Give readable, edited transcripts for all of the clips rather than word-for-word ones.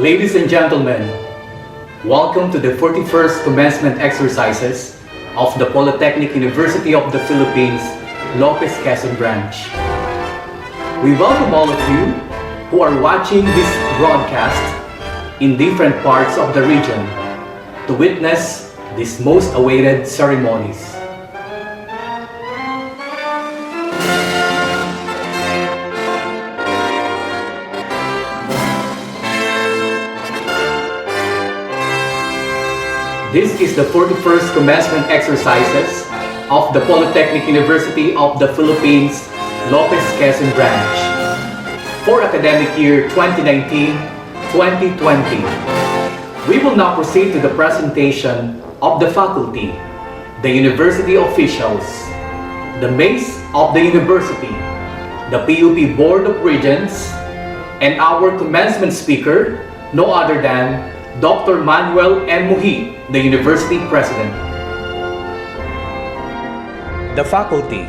Ladies and gentlemen, welcome to the 41st commencement exercises of the Polytechnic University of the Philippines, Lopez, Quezon branch. We welcome all of you who are watching this broadcast in different parts of the region to witness these most awaited ceremonies. This is the 41st commencement exercises of the Polytechnic University of the Philippines, Lopez, Quezon branch for academic year 2019-2020. We will now proceed to the presentation of the faculty, the university officials, the mace of the university, the PUP Board of Regents, and our commencement speaker, no other than Dr. Manuel M. Muhi, the University President. The faculty.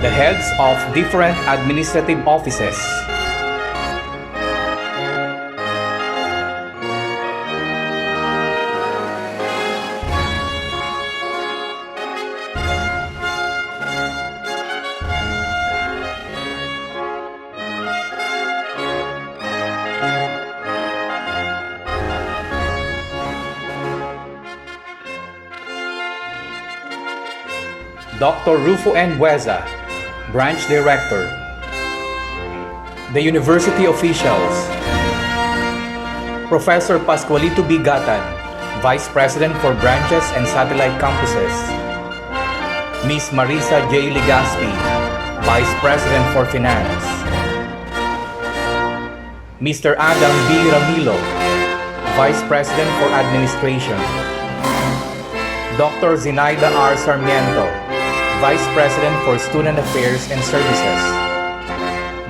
The heads of different administrative offices. Dr. Rufo N. Bueza, Branch Director. The University Officials. Professor Pascualito B. Gatan, Vice President for Branches and Satellite Campuses. Ms. Marisa J. Legaspi, Vice President for Finance. Mr. Adam B. Ramilo, Vice President for Administration. Dr. Zinaida R. Sarmiento, Vice President for Student Affairs and Services.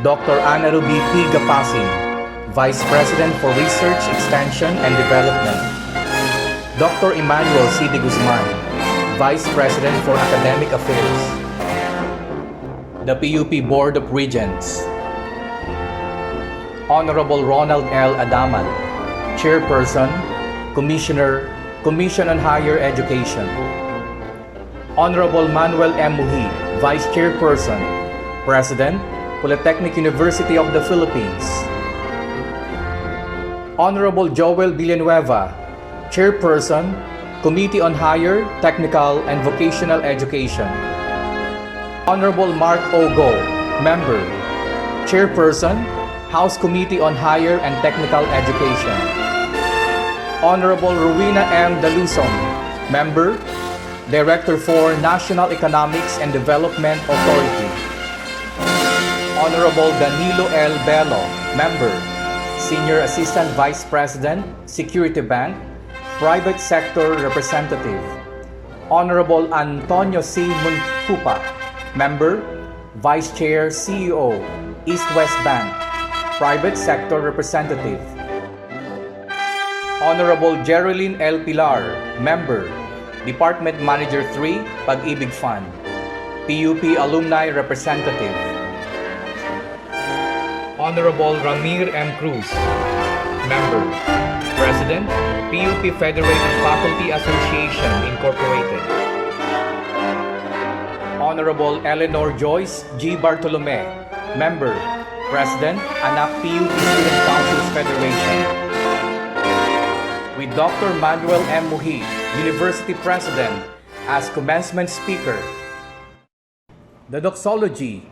Dr. Ana Ruby P. Gapasin, Vice President for Research, Extension, and Development. Dr. Emmanuel C. de Guzman, Vice President for Academic Affairs. The PUP Board of Regents. Honorable Ronald L. Adaman, Chairperson, Commissioner, Commission on Higher Education. Honorable Manuel M. Muhi, Vice Chairperson, President, Polytechnic University of the Philippines. Honorable Joel Villanueva, Chairperson, Committee on Higher, Technical, and Vocational Education. Honorable Mark O. Go, Member, Chairperson, House Committee on Higher and Technical Education. Honorable Rowena M. Dalusong, Member, Director for National Economics and Development Authority. Honorable Danilo L. Bello, Member, Senior Assistant Vice President, Security Bank, Private Sector Representative. Honorable Antonio C. Muntupa, Member, Vice Chair, CEO, East West Bank, Private Sector Representative. Honorable Geraldine L. Pilar, Member, Department Manager 3, Pag-ibig Fund, PUP Alumni Representative. Honorable Ramir M. Cruz, Member, President, PUP Federated Faculty Association, Incorporated. Honorable Eleanor Joyce G. Bartolome, Member, President, Anak PUP Student Councils Federation. With Dr. Manuel M. Muhi, University President, as Commencement Speaker. The Doxology.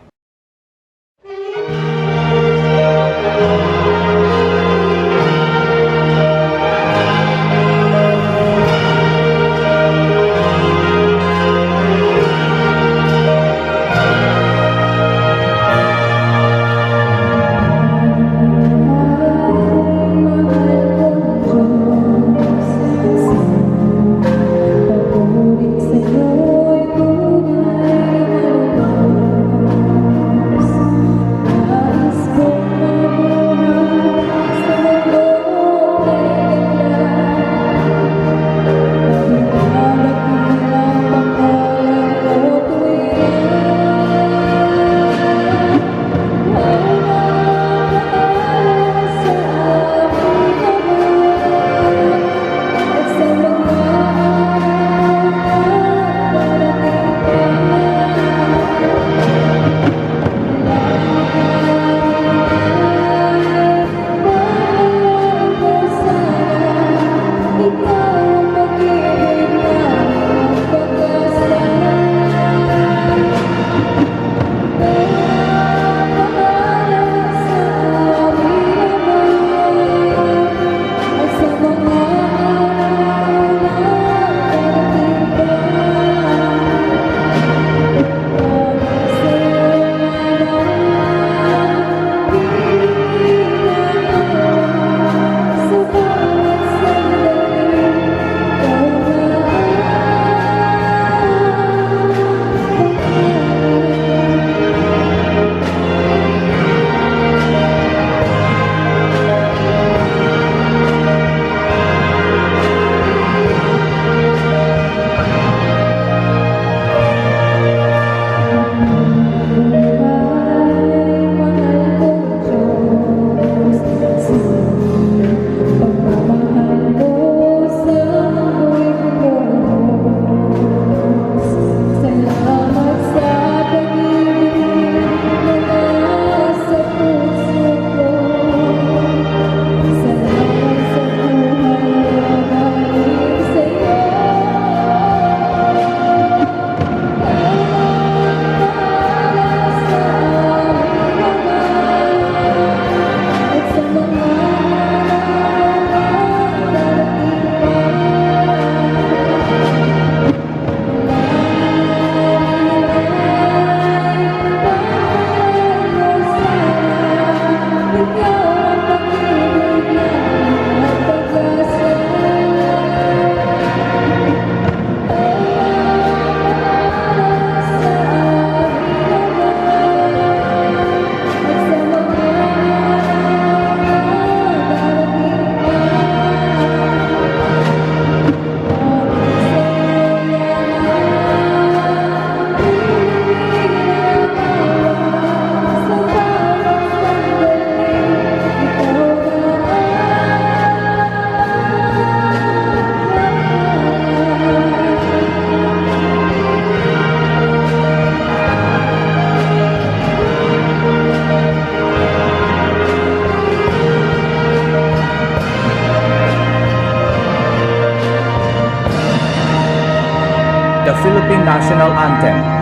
The Philippine National Anthem.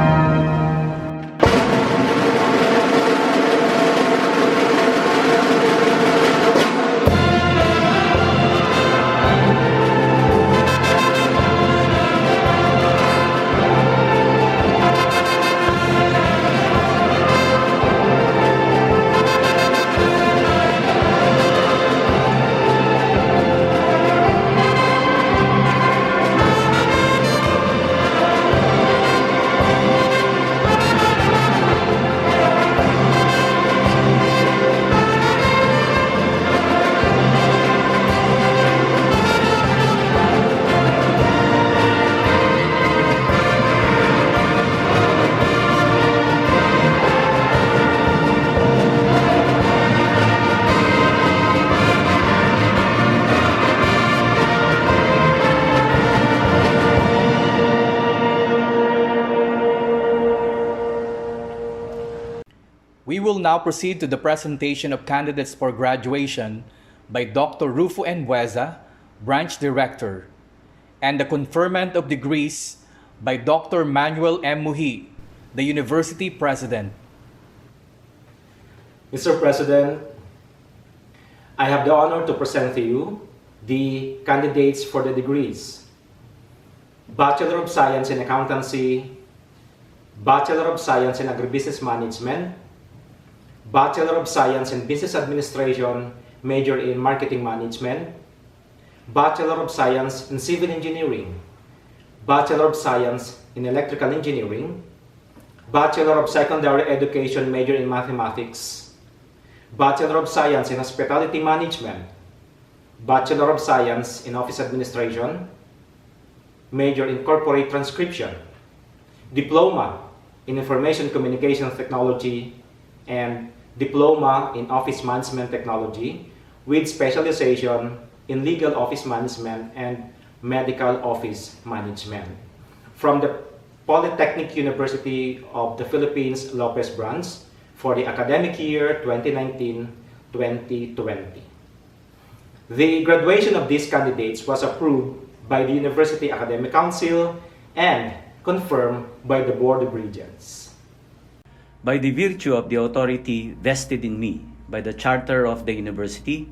will now proceed to the presentation of candidates for graduation by Dr. Rufo N. Bueza, Branch Director, and the conferment of degrees by Dr. Manuel M. Muhi, the University President. Mr. President, I have the honor to present to you the candidates for the degrees: Bachelor of Science in Accountancy, Bachelor of Science in Agribusiness Management, Bachelor of Science in Business Administration, major in Marketing Management, Bachelor of Science in Civil Engineering, Bachelor of Science in Electrical Engineering, Bachelor of Secondary Education, major in Mathematics, Bachelor of Science in Hospitality Management, Bachelor of Science in Office Administration, major in Corporate Transcription, Diploma in Information Communication Technology, and Diploma in Office Management Technology with specialization in Legal Office Management and Medical Office Management from the Polytechnic University of the Philippines, Lopez branch for the academic year 2019-2020. The graduation of these candidates was approved by the University Academic Council and confirmed by the Board of Regents. By the virtue of the authority vested in me by the Charter of the University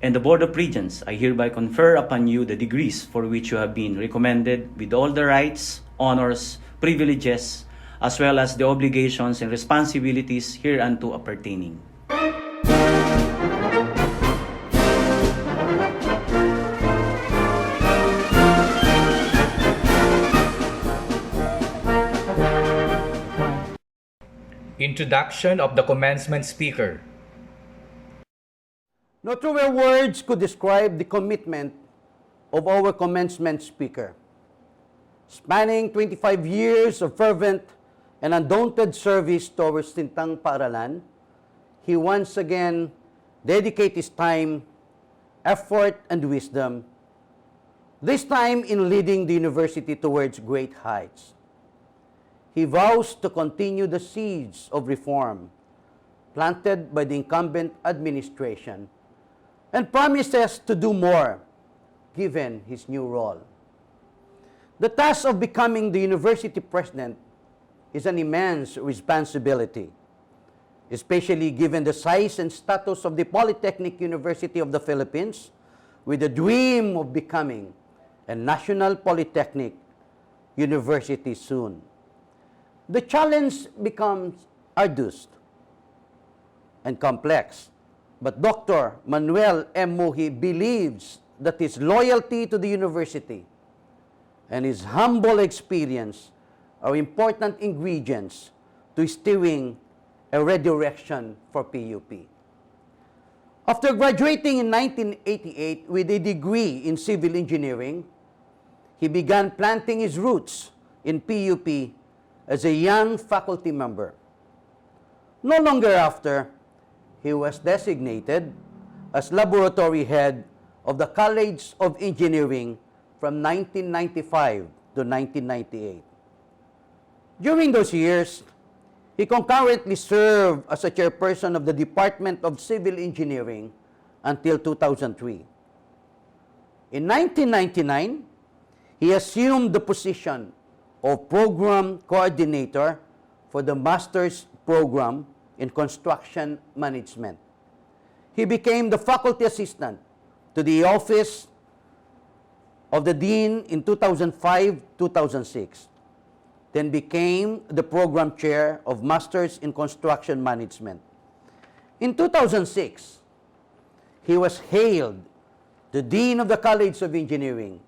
and the Board of Regents, I hereby confer upon you the degrees for which you have been recommended with all the rights, honors, privileges, as well as the obligations and responsibilities hereunto appertaining. Introduction of the commencement speaker. No truer words could describe the commitment of our commencement speaker. Spanning 25 years of fervent and undaunted service towards Tintang Paaralan, he once again dedicated his time, effort, and wisdom, this time in leading the university towards great heights. He vows to continue the seeds of reform planted by the incumbent administration and promises to do more given his new role. The task of becoming the university president is an immense responsibility, especially given the size and status of the Polytechnic University of the Philippines, with the dream of becoming a national polytechnic university soon. The challenge becomes arduous and complex, but Dr. Manuel M. Muhi believes that his loyalty to the university and his humble experience are important ingredients to steering a redirection for PUP. After graduating in 1988 with a degree in civil engineering, he began planting his roots in PUP as a young faculty member. No longer after, he was designated as laboratory head of the College of Engineering from 1995 to 1998. During those years, he concurrently served as a chairperson of the Department of Civil Engineering until 2003. In 1999, he assumed the position of Program Coordinator for the Master's Program in Construction Management. He became the faculty assistant to the Office of the Dean in 2005-2006, then became the Program Chair of Masters in Construction Management. In 2006, he was hailed the Dean of the College of Engineering,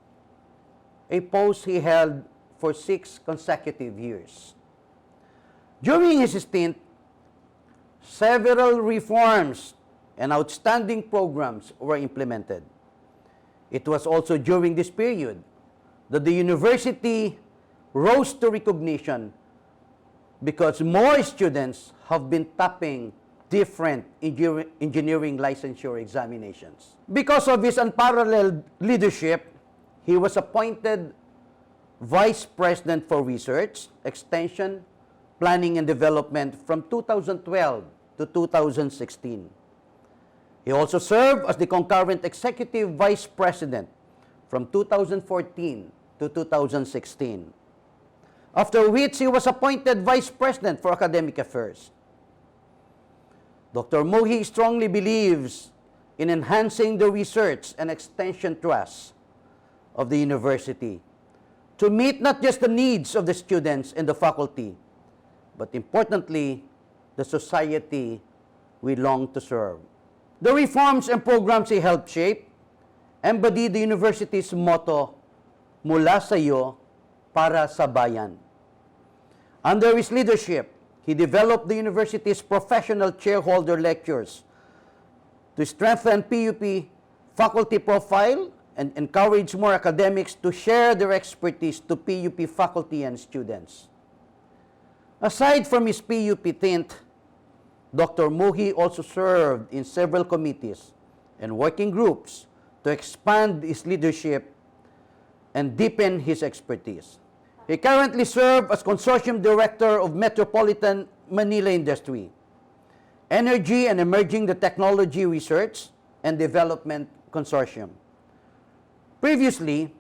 a post he held for 6 consecutive years. During his stint, several reforms and outstanding programs were implemented. It was also during this period that the university rose to recognition because more students have been topping different engineering licensure examinations. Because of his unparalleled leadership, he was appointed Vice President for Research, Extension, Planning and Development from 2012 to 2016. He also served as the concurrent Executive Vice President from 2014 to 2016, after which he was appointed Vice President for Academic Affairs. Dr. Mohi strongly believes in enhancing the research and extension trust of the university to meet not just the needs of the students and the faculty, but importantly, the society we long to serve. The reforms and programs he helped shape embody the university's motto, mula sa iyo, para sa bayan. Under his leadership, he developed the university's professional chairholder lectures to strengthen PUP faculty profile and encourage more academics to share their expertise to PUP faculty and students. Aside from his PUP tint, Dr. Mohi also served in several committees and working groups to expand his leadership and deepen his expertise. He currently serves as Consortium Director of Metropolitan Manila Industry, Energy and Emerging the Technology Research and Development Consortium. Previously,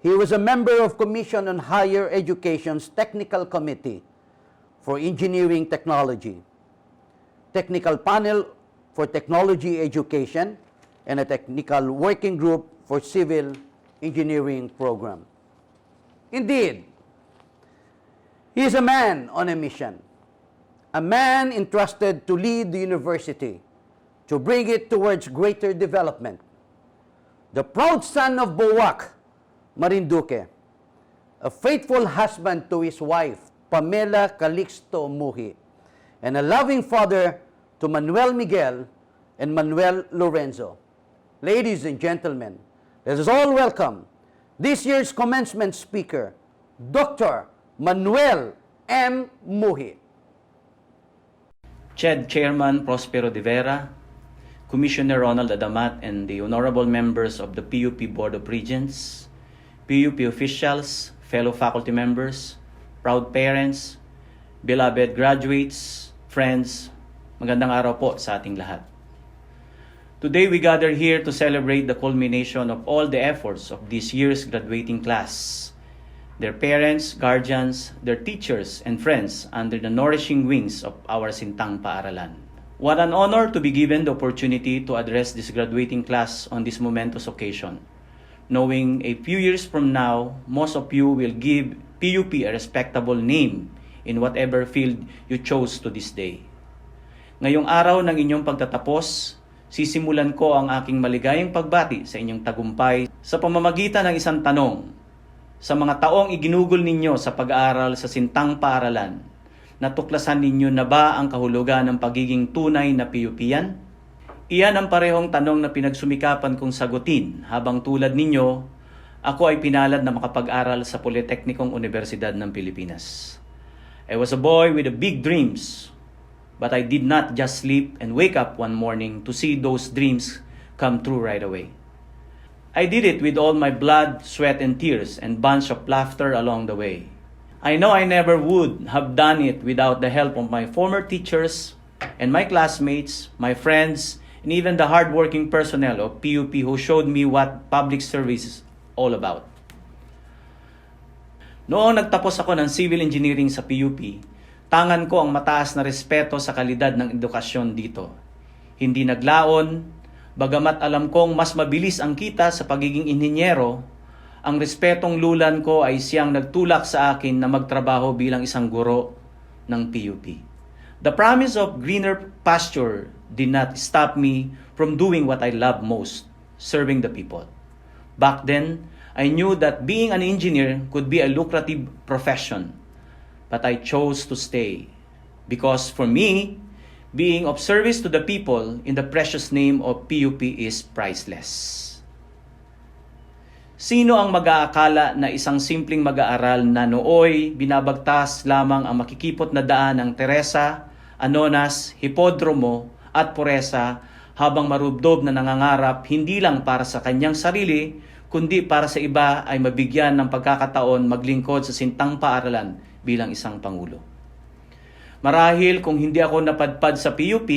he was a member of Commission on Higher Education's Technical Committee for Engineering Technology, Technical Panel for Technology Education, and a Technical Working Group for Civil Engineering Program. Indeed, he is a man on a mission, a man entrusted to lead the university, to bring it towards greater development. The proud son of Buwak, Marinduque, a faithful husband to his wife, Pamela Calixto Muhi, and a loving father to Manuel Miguel and Manuel Lorenzo. Ladies and gentlemen, let us all welcome this year's commencement speaker, Dr. Manuel M. Muhi. CHED Chairman Prospero de Vera, Commissioner Ronald Adamat, and the honorable members of the PUP Board of Regents, PUP officials, fellow faculty members, proud parents, beloved graduates, friends, magandang araw po sa ating lahat. Today we gather here to celebrate the culmination of all the efforts of this year's graduating class, their parents, guardians, their teachers, and friends under the nourishing wings of our Sintang Paaralan. What an honor to be given the opportunity to address this graduating class on this momentous occasion, knowing a few years from now, most of you will give PUP a respectable name in whatever field you chose to this day. Ngayong araw ng inyong pagtatapos, sisimulan ko ang aking maligayang pagbati sa inyong tagumpay sa pamamagitan ng isang tanong. Sa mga taong iginugol ninyo sa pag-aaral sa Sintang Paaralan, natuklasan ninyo na ba ang kahulugan ng pagiging tunay na PUPian? Iyan ang parehong tanong na pinagsumikapan kong sagutin habang tulad ninyo, ako ay pinalad na makapag-aral sa Politeknikong Universidad ng Pilipinas. I was a boy with big dreams, but I did not just sleep and wake up one morning to see those dreams come true right away. I did it with all my blood, sweat, and tears, and bunch of laughter along the way. I know I never would have done it without the help of my former teachers and my classmates, my friends, and even the hardworking personnel of PUP who showed me what public service is all about. Noong nagtapos ako ng civil engineering sa PUP, tangan ko ang mataas na respeto sa kalidad ng edukasyon dito. Hindi naglaon, bagamat alam kong mas mabilis ang kita sa pagiging inhinyero, ang respetong lulan ko ay siyang nagtulak sa akin na magtrabaho bilang isang guro ng PUP. The promise of greener pasture did not stop me from doing what I love most, serving the people. Back then, I knew that being an engineer could be a lucrative profession. But I chose to stay because for me, being of service to the people in the precious name of PUP is priceless. Sino ang mag-aakala na isang simpleng mag-aaral na nooy binabagtas lamang ang makikipot na daan ng Teresa, Anonas, Hipodromo at Poresa habang marubdob na nangangarap hindi lang para sa kanyang sarili, kundi para sa iba ay mabigyan ng pagkakataon maglingkod sa Sintang Paaralan bilang isang pangulo. Marahil kung hindi ako napadpad sa PUP,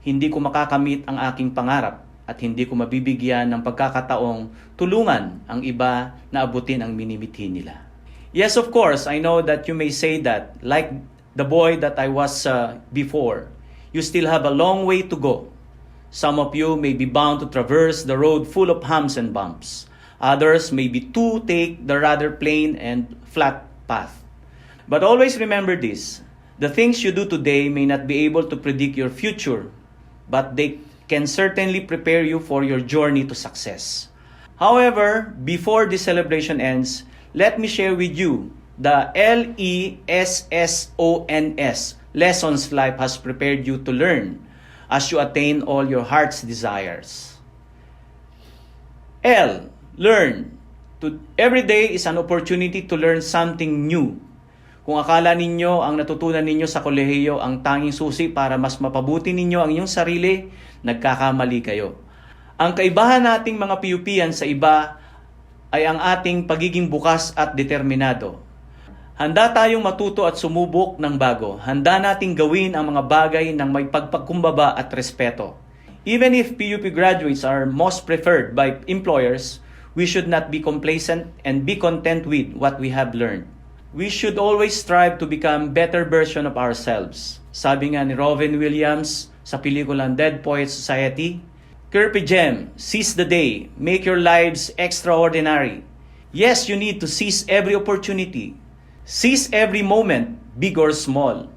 hindi ko makakamit ang aking pangarap at hindi ko mabibigyan ng pagkakataong tulungan ang iba na abutin ang minimithi nila. Yes, of course, I know that you may say that, like the boy that I was before, you still have a long way to go. Some of you may be bound to traverse the road full of humps and bumps. Others may be to take the rather plain and flat path. But always remember this, the things you do today may not be able to predict your future, but they can certainly prepare you for your journey to success. However, before this celebration ends, let me share with you the lessons life has prepared you to learn as you attain all your heart's desires. Learn. Every day is an opportunity to learn something new. Kung akala ninyo ang natutunan ninyo sa kolehiyo ang tanging susi para mas mapabuti ninyo ang inyong sarili, nagkakamali kayo. Ang kaibahan nating mga PUPian sa iba ay ang ating pagiging bukas at determinado. Handa tayong matuto at sumubok ng bago. Handa nating gawin ang mga bagay ng may pagpagkumbaba at respeto. Even if PUP graduates are most preferred by employers, we should not be complacent and be content with what we have learned. We should always strive to become better version of ourselves. Sabi nga ni Robin Williams sa pelikulang Dead Poets Society, Carpe diem, seize the day, make your lives extraordinary. Yes, you need to seize every opportunity. Seize every moment, big or small.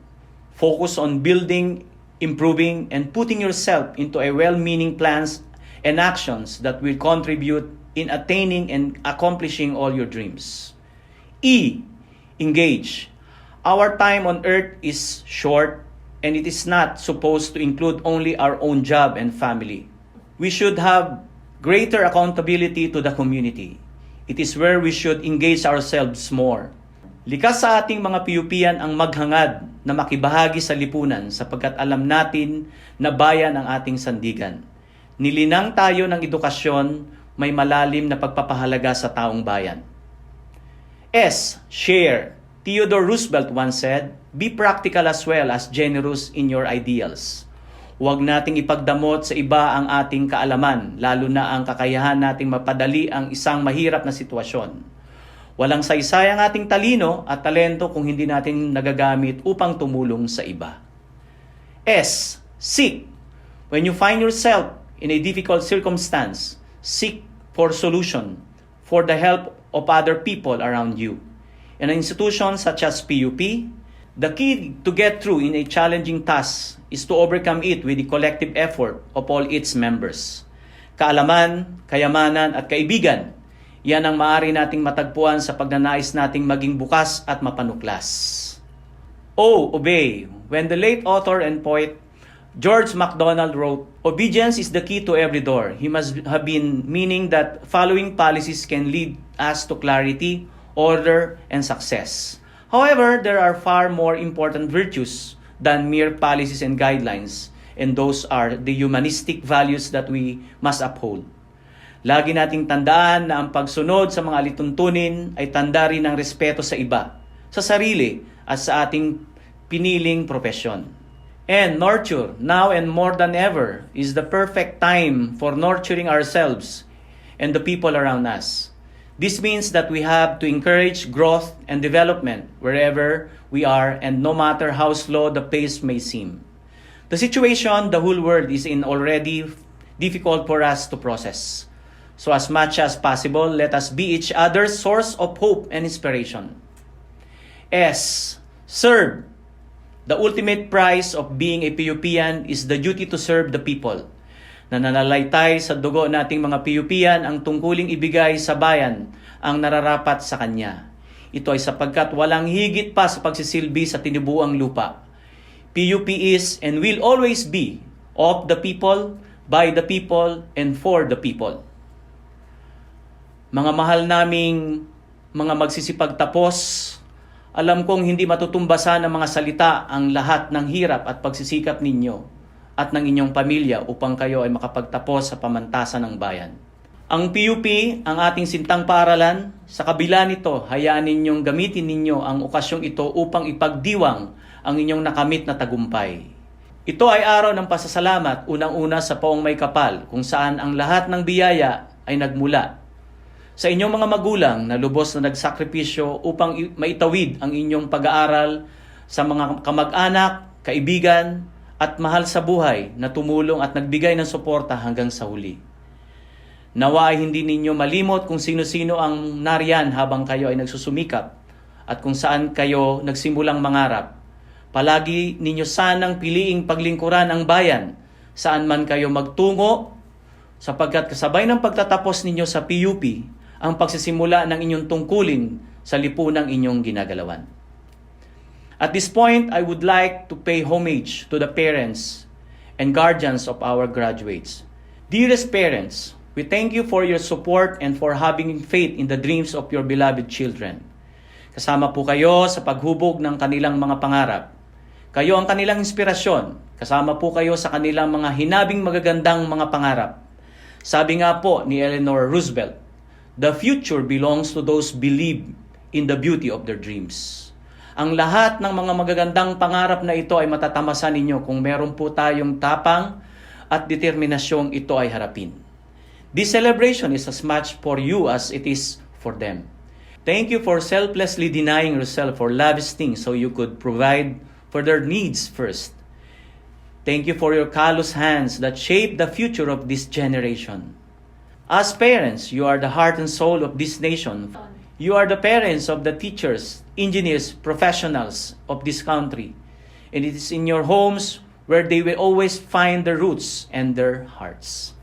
Focus on building, improving, and putting yourself into a well-meaning plans and actions that will contribute in attaining and accomplishing all your dreams. Engage. Our time on earth is short and it is not supposed to include only our own job and family. We should have greater accountability to the community. It is where we should engage ourselves more. Likas sa ating mga PUPian ang maghangad na makibahagi sa lipunan sapagkat alam natin na bayan ang ating sandigan. Nilinang tayo ng edukasyon, may malalim na pagpapahalaga sa taong bayan. Share. Theodore Roosevelt once said, be practical as well as generous in your ideals. Huwag nating ipagdamot sa iba ang ating kaalaman, lalo na ang kakayahan nating mapadali ang isang mahirap na sitwasyon. Walang saysay ang ating talino at talento kung hindi natin nagagamit upang tumulong sa iba. Seek. When you find yourself in a difficult circumstance, seek for solution, for the help of other people around you. In an institution such as PUP, the key to get through in a challenging task is to overcome it with the collective effort of all its members. Kaalaman, kayamanan at kaibigan, yan ang maaari nating matagpuan sa pagnanais nating maging bukas at mapanuklas. Obey. When the late author and poet George MacDonald wrote, obedience is the key to every door. He must have been meaning that following policies can lead us to clarity, order, and success. However, there are far more important virtues than mere policies and guidelines, and those are the humanistic values that we must uphold. Lagi nating tandaan na ang pagsunod sa mga lituntunin ay tanda rin ng respeto sa iba, sa sarili, at sa ating piniling propesyon. And nurture, now and more than ever, is the perfect time for nurturing ourselves and the people around us. This means that we have to encourage growth and development wherever we are and no matter how slow the pace may seem. The situation the whole world is in already difficult for us to process. So as much as possible, let us be each other's source of hope and inspiration. Serve. The ultimate prize of being a PUPian is the duty to serve the people. Nananalaytay sa dugo nating mga PUPian ang tungkuling ibigay sa bayan ang nararapat sa kanya. Ito ay sapagkat walang higit pa sa pagsisilbi sa tinibuang lupa. PUP is and will always be of the people, by the people, and for the people. Mga mahal naming mga magsisipagtapos, alam kong hindi matutumbasan ng mga salita ang lahat ng hirap at pagsisikap ninyo at ng inyong pamilya upang kayo ay makapagtapos sa pamantasan ng bayan. Ang PUP, ang ating sintang paaralan, sa kabila nito, hayaan ninyong gamitin ninyo ang okasyong ito upang ipagdiwang ang inyong nakamit na tagumpay. Ito ay araw ng pasasalamat, unang-una sa Poong May Kapal, kung saan ang lahat ng biyaya ay nagmula sa inyong mga magulang na lubos na nagsakripisyo upang maitawid ang inyong pag-aaral, sa mga kamag-anak, kaibigan, at mahal sa buhay na tumulong at nagbigay ng suporta hanggang sa huli. Nawa ay hindi ninyo malimot kung sino-sino ang nariyan habang kayo ay nagsusumikap at kung saan kayo nagsimulang mangarap. Palagi ninyo sanang piliing paglingkuran ang bayan saan man kayo magtungo, sapagkat kasabay ng pagtatapos ninyo sa PUP ang pagsisimula ng inyong tungkulin sa lipunang inyong ginagalawan. At this point, I would like to pay homage to the parents and guardians of our graduates. Dearest parents, we thank you for your support and for having faith in the dreams of your beloved children. Kasama po kayo sa paghubog ng kanilang mga pangarap. Kayo ang kanilang inspirasyon. Kasama po kayo sa kanilang mga hinabing magagandang mga pangarap. Sabi nga po ni Eleanor Roosevelt, "The future belongs to those who believe in the beauty of their dreams." Ang lahat ng mga magagandang pangarap na ito ay matatamasan ninyo kung meron po tayong tapang at determinasyong ito ay harapin. This celebration is as much for you as it is for them. Thank you for selflessly denying yourself for lavish things so you could provide for their needs first. Thank you for your callous hands that shape the future of this generation. As parents, you are the heart and soul of this nation. You are the parents of the teachers, engineers, professionals of this country. And it is in your homes where they will always find their roots and their hearts.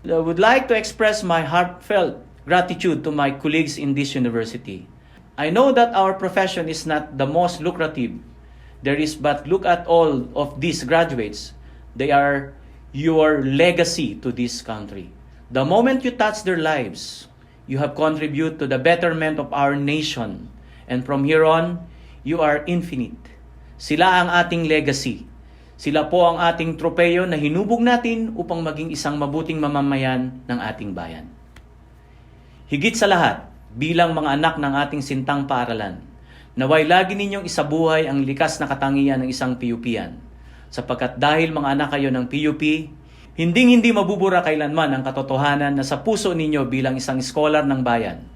I would like to express my heartfelt gratitude to my colleagues in this university. I know that our profession is not the most lucrative. There is, but look at all of these graduates. They are your legacy to this country. The moment you touch their lives, you have contributed to the betterment of our nation. And from here on, you are infinite. Sila ang ating legacy. Sila po ang ating tropeyo na hinubog natin upang maging isang mabuting mamamayan ng ating bayan. Higit sa lahat, bilang mga anak ng ating sintang paaralan, naway lagi ninyong isabuhay ang likas na katangian ng isang PUPian. Sapagkat dahil mga anak kayo ng PUP, hindi mabubura kailanman ang katotohanan na sa puso ninyo bilang isang scholar ng bayan.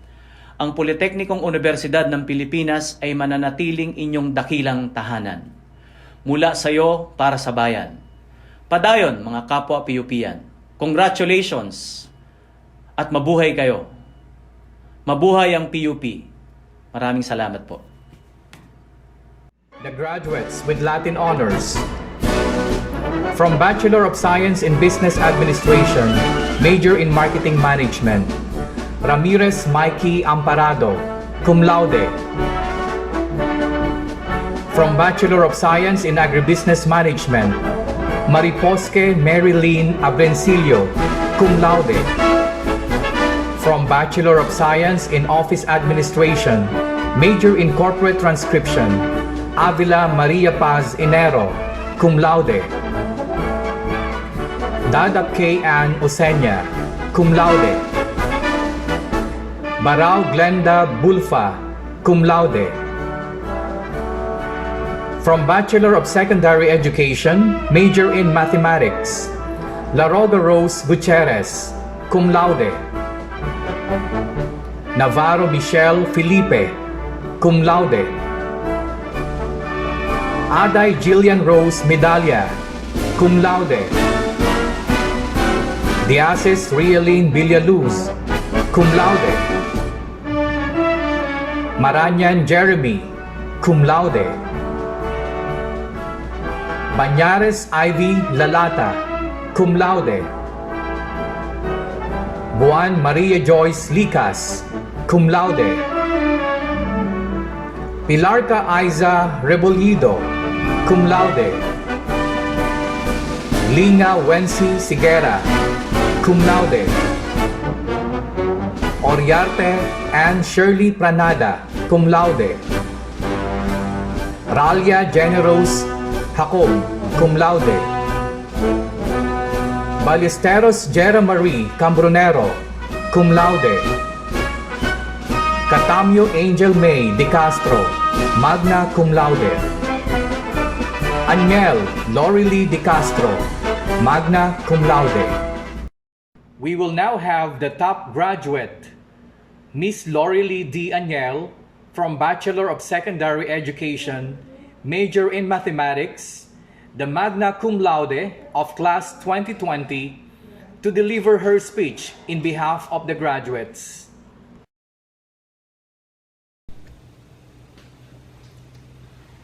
Ang Politeknikong Universidad ng Pilipinas ay mananatiling inyong dakilang tahanan. Mula sa iyo para sa bayan. Padayon mga kapwa PUPian. Congratulations at mabuhay kayo. Mabuhay ang PUP. Maraming salamat po. The graduates with Latin honors. From Bachelor of Science in Business Administration, Major in Marketing Management, Ramirez Mikey Amparado, cum laude. From Bachelor of Science in Agribusiness Management, Mariposque Marilyn Abrencillo, cum laude. From Bachelor of Science in Office Administration, Major in Corporate Transcription, Avila Maria Paz Inero, cum laude. Dadap K. Ann Osenya, cum laude. Barao Glenda Bulfa, cum laude. From Bachelor of Secondary Education, Major in Mathematics, Laroda Rose Gutierrez, cum laude. Navarro Michelle Felipe, cum laude. Aday Jillian Rose Medalla, cum laude. Diasis Rialin Villaluz, cum laude. Maranyan Jeremy, cum laude. Banyares Ivy Lalata, cum laude. Buan Maria Joyce Licas, cum laude. Pilarca Aiza Rebollido, cum laude. Linga Wency Sigera, cum laude. Oriarte Ann Shirley Pranada, cum laude. Ralia Generos Jacob, cum laude. Ballesteros Jera Marie Cambronero, cum laude. Catamio Angel May De Castro, magna cum laude. Aniel Lorely De Castro, magna cum laude. We will now have the top graduate, Miss Lorely D. Aniel, from Bachelor of Secondary Education, major in Mathematics, the magna cum laude of Class 2020, to deliver her speech in behalf of the graduates.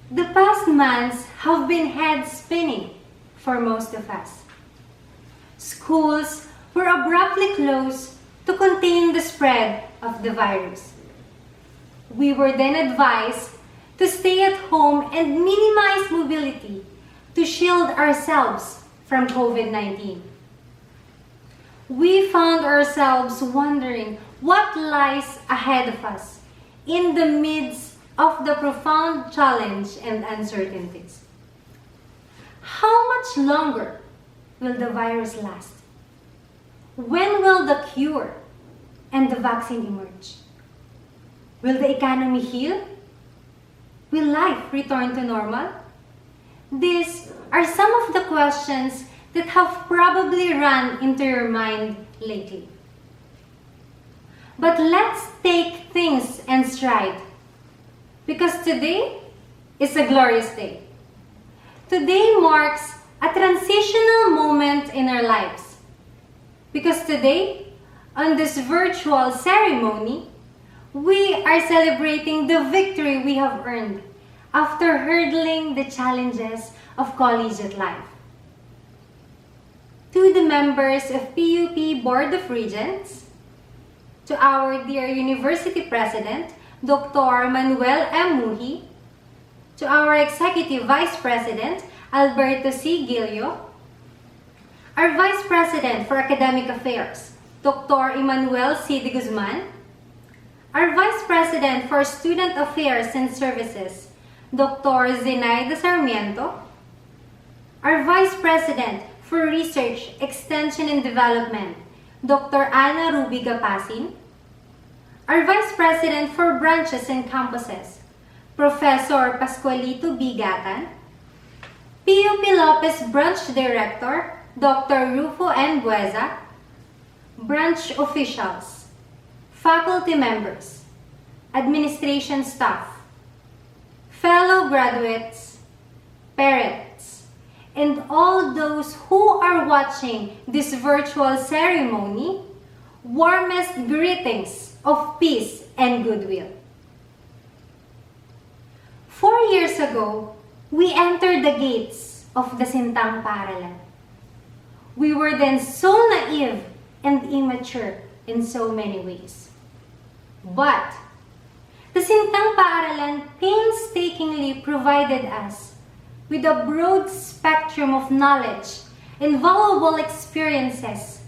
The past months have been head-spinning for most of us. Schools were abruptly closed to contain the spread of the virus. We were then advised to stay at home and minimize mobility to shield ourselves from COVID-19. We found ourselves wondering what lies ahead of us in the midst of the profound challenge and uncertainties. How much longer will the virus last? When will the cure and the vaccine emerge? Will the economy heal? Will life return to normal? These are some of the questions that have probably run into your mind lately. But let's take things in stride, because today is a glorious day. Today marks a transitional moment in our lives, because today, on this virtual ceremony, we are celebrating the victory we have earned after hurdling the challenges of collegiate life. To the members of PUP Board of Regents, to our dear University President, Dr. Manuel M. Muhi, to our Executive Vice President, Alberto C. Gilio, our Vice President for Academic Affairs, Dr. Emmanuel C. De Guzman, our Vice President for Student Affairs and Services, Dr. Zenaida Sarmiento, our Vice President for Research, Extension and Development, Dr. Ana Ruby Gapasin, our Vice President for Branches and Campuses, Professor Pascualito B. Gatan, PUP Lopez Branch Director, Dr. Rufo N. Bueza, branch officials, faculty members, administration staff, fellow graduates, parents, and all those who are watching this virtual ceremony, warmest greetings of peace and goodwill. 4 years ago, we entered the gates of the Sintang Paaralan. We were then so naive and immature in so many ways. But the Sintang Paaralan painstakingly provided us with a broad spectrum of knowledge and valuable experiences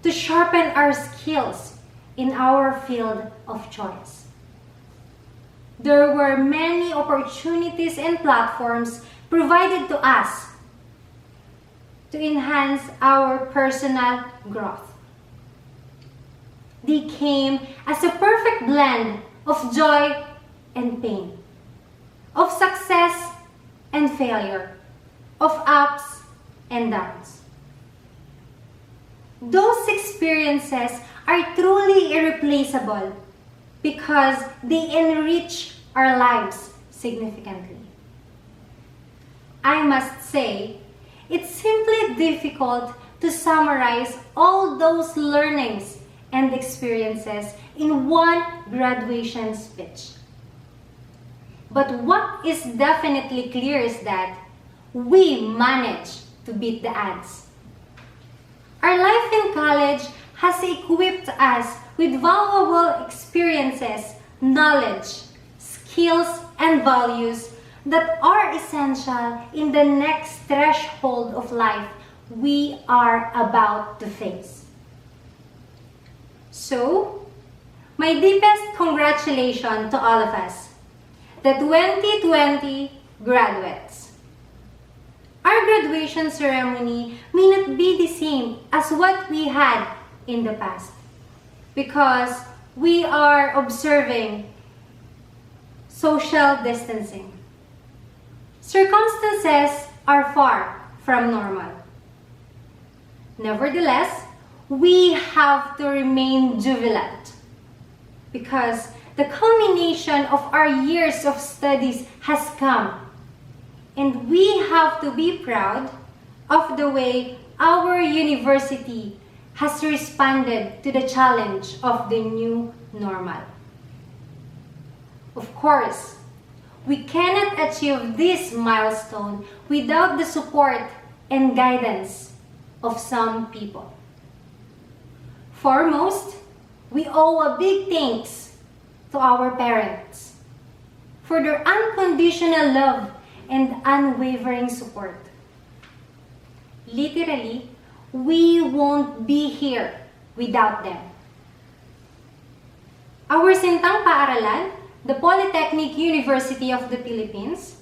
to sharpen our skills in our field of choice. There were many opportunities and platforms provided to us to enhance our personal growth. They came as a perfect blend of joy and pain, of success and failure, of ups and downs. Those experiences are truly irreplaceable because they enrich our lives significantly. I must say, it's simply difficult to summarize all those learnings and experiences in one graduation speech. But what is definitely clear is that we managed to beat the odds. Our life in college has equipped us with valuable experiences, knowledge, skills, and values that are essential in the next threshold of life we are about to face. So, my deepest congratulations to all of us, the 2020 graduates. Our graduation ceremony may not be the same as what we had in the past because we are observing social distancing. circumstances are far from normal. Nevertheless, we have to remain jubilant because the culmination of our years of studies has come, and we have to be proud of the way our university has responded to the challenge of the new normal. Of course, we cannot achieve this milestone without the support and guidance of some people. Foremost, we owe a big thanks to our parents for their unconditional love and unwavering support. Literally, we won't be here without them. Our sintang paaralan, the Polytechnic University of the Philippines,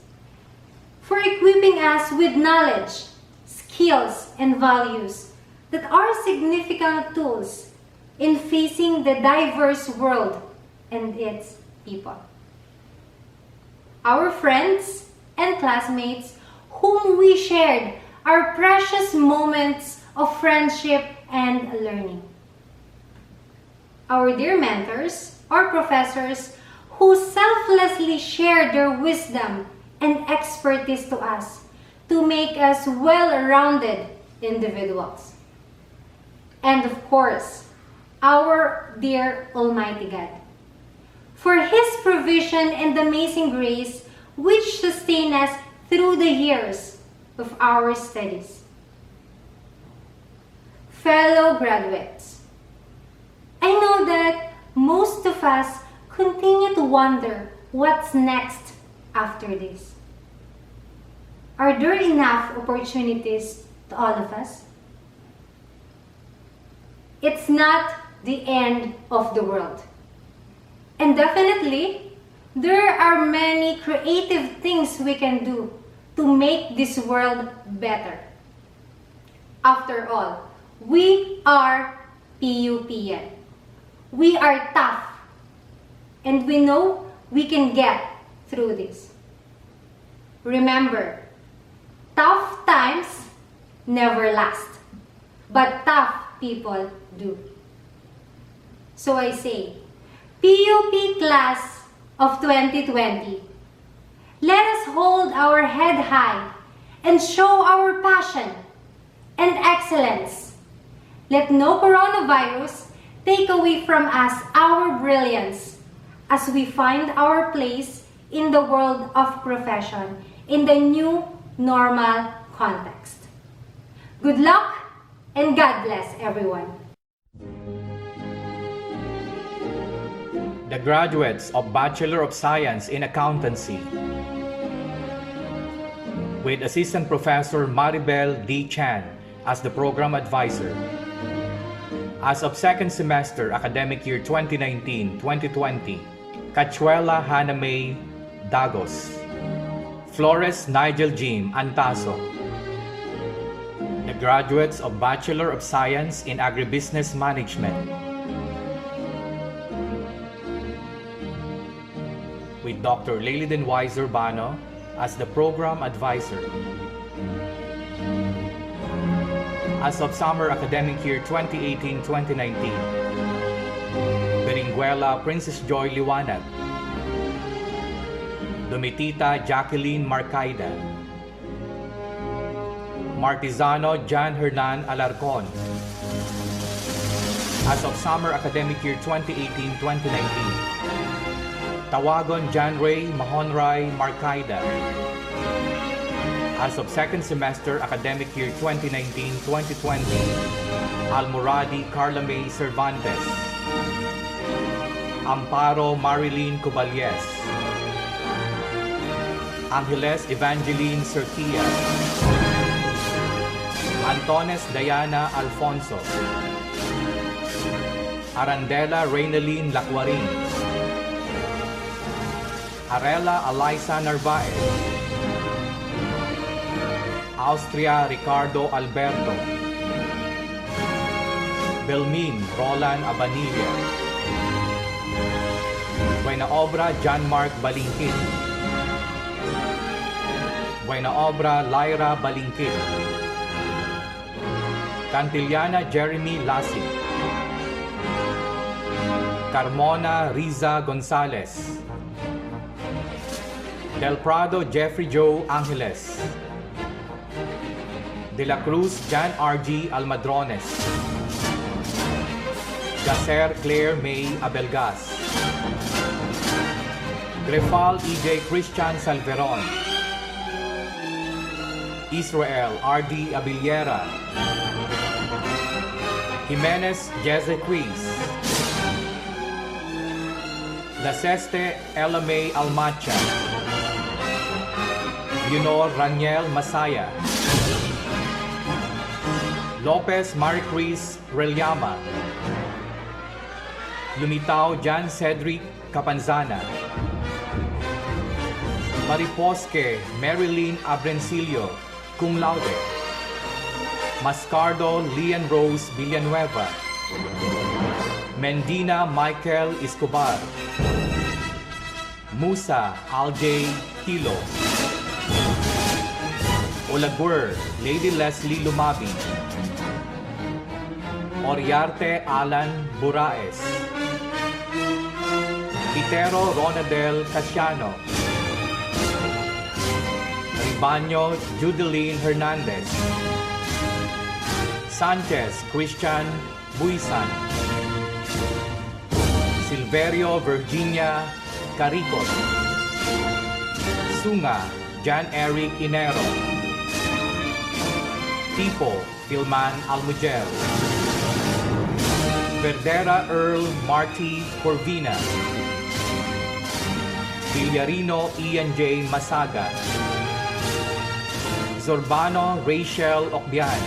for equipping us with knowledge, skills, and values that are significant tools in facing the diverse world and its people. Our friends and classmates whom we shared our precious moments of friendship and learning. Our dear mentors or professors who selflessly shared their wisdom and expertise to us to make us well-rounded individuals. And of course, our dear Almighty God, for His provision and amazing grace which sustain us through the years of our studies. Fellow graduates, I know that most of us continue to wonder what's next after this. Are there enough opportunities to all of us? It's not the end of the world. And definitely, there are many creative things we can do to make this world better. After all, we are PUPian. We are tough. And we know we can get through this. Remember, tough times never last, but tough people do. So I say, PUP class of 2020, let us hold our head high and show our passion and excellence. Let no coronavirus take away from us our brilliance as we find our place in the world of profession in the new normal context. Good luck and God bless everyone. The graduates of Bachelor of Science in Accountancy with Assistant Professor Maribel D. Chan as the Program Advisor. As of second semester academic year 2019-2020, Cachuela Hannah May Dagos, Flores Nigel Jim Antaso. The graduates of Bachelor of Science in Agribusiness Management with Dr. Leiliden Wise Urbano as the Program Advisor. As of summer academic year 2018-2019, Beringuela Princess Joy Liwanag, Domitita Jacqueline Marcaida, Martizano Jan Hernan Alarcon. As of summer academic year 2018-2019, Tawagon Jan Ray Mahonray Marcaida. As of second semester academic year 2019-2020, Almoradi Carla May Cervantes, Amparo Marilyn Cuballes, Angeles Evangeline Cerquia, Antones Diana Alfonso, Arandela Reynaline Lacwarin, Arela Alaisa Narvaez, Austria Ricardo Alberto, Belmin Roland Abanilla, Buena Obra John Mark Balingkin, Buena Obra Lyra Balingkit, Cantillana Jeremy Lasig, Carmona Riza Gonzalez, Del Prado Jeffrey Joe Angeles, De la Cruz Jan R.G. Almadrones, Gacer Claire May Abelgas, Grefal E.J. Christian Salveron, Israel R.D. Abiliera, Jimenez Jeze Quiz, Laceste Ella May Almacha, Yunor Raniel Masaya, Lopez Maricris Reliama, Lumitaw Jan Cedric Capanzana, Mariposque Marilyn Abrencillo, cum laude, Mascardo Lian Rose Villanueva, Mendina Michael Escobar, Musa Aljay Hilo, Olaguer Lady Leslie Lumabi, Oriarte Alan Buraes, Itero Ronadel Casiano, Ribaño Judeline Hernandez, Sanchez Christian Buisan, Silverio Virginia Caricot, Sunga Jan Eric Inero, Tipo Filman Almugel, Verdera Earl Marty Corvina, Villarino Ian J. Masaga, Zorbano Rachel Okbian.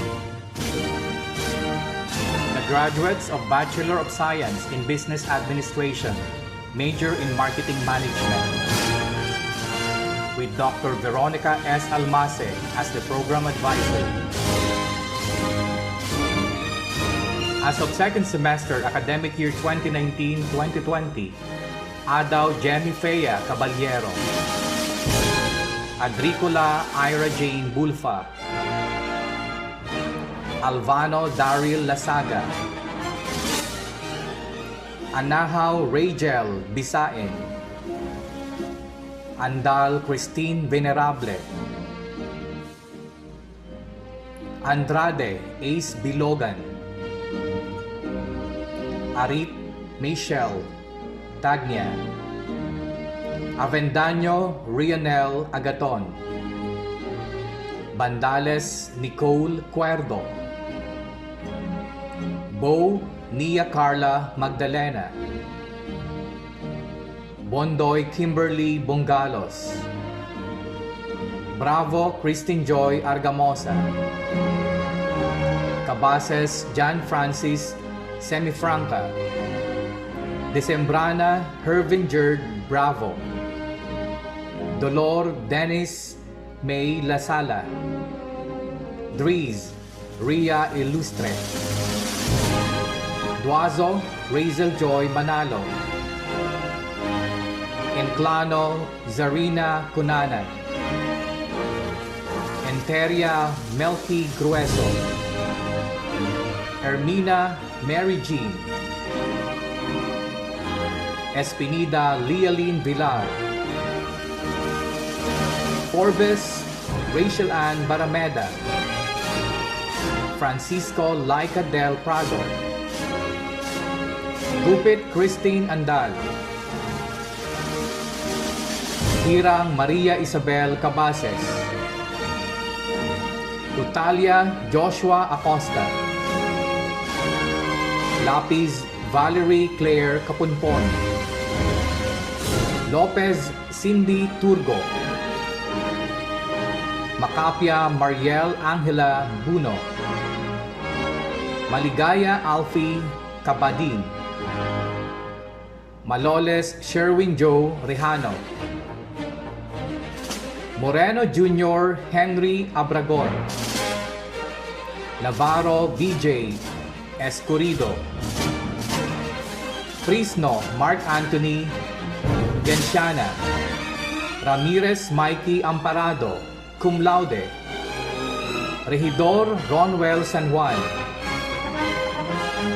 The graduates of Bachelor of Science in Business Administration, major in Marketing Management, with Dr. Veronica S. Almase as the program advisor. As of second semester academic year 2019-2020, Adaw Jenny Fea Caballero, Adricola Ira Jane Bulfa, Alvano Daryl Lasaga, Anahaw Rachel Bisain, Andal Christine Venerable, Andrade Ace Bilogan, Arit Michelle Tagnia, Avendaño Rionel Agaton, Bandales Nicole Cuerdo, Bo Nia Carla Magdalena, Bondoy Kimberly Bongalos, Bravo Christine Joy Argamosa, Cabases John Francis Semifranca, Decembrana Hervinger Bravo, Dolor Dennis May Lasala, Dries Ria Ilustre, Duazo Razel Joy Manalo, Enclano Zarina Cunanan, Enteria Melky Grueso, Hermina Mary Jean, Espinida Lealine Villar, Forbes Rachel Ann Barameda, Francisco Laika del Prado, Gupit Christine Andal, Hirang Maria Isabel Cabases, Tutalia Joshua Acosta, Lapis Valerie Claire Capunpon, Lopez Cindy Turgo, Macapia Mariel Angela Buno, Maligaya Alfie Cabadin, Maloles Sherwin Joe Rejano, Moreno Jr. Henry Abragor, Navarro VJ Escurido, Frisno Mark Anthony Genciana, Ramirez Mikey Amparado, cum laude, Regidor Ronwell San Juan,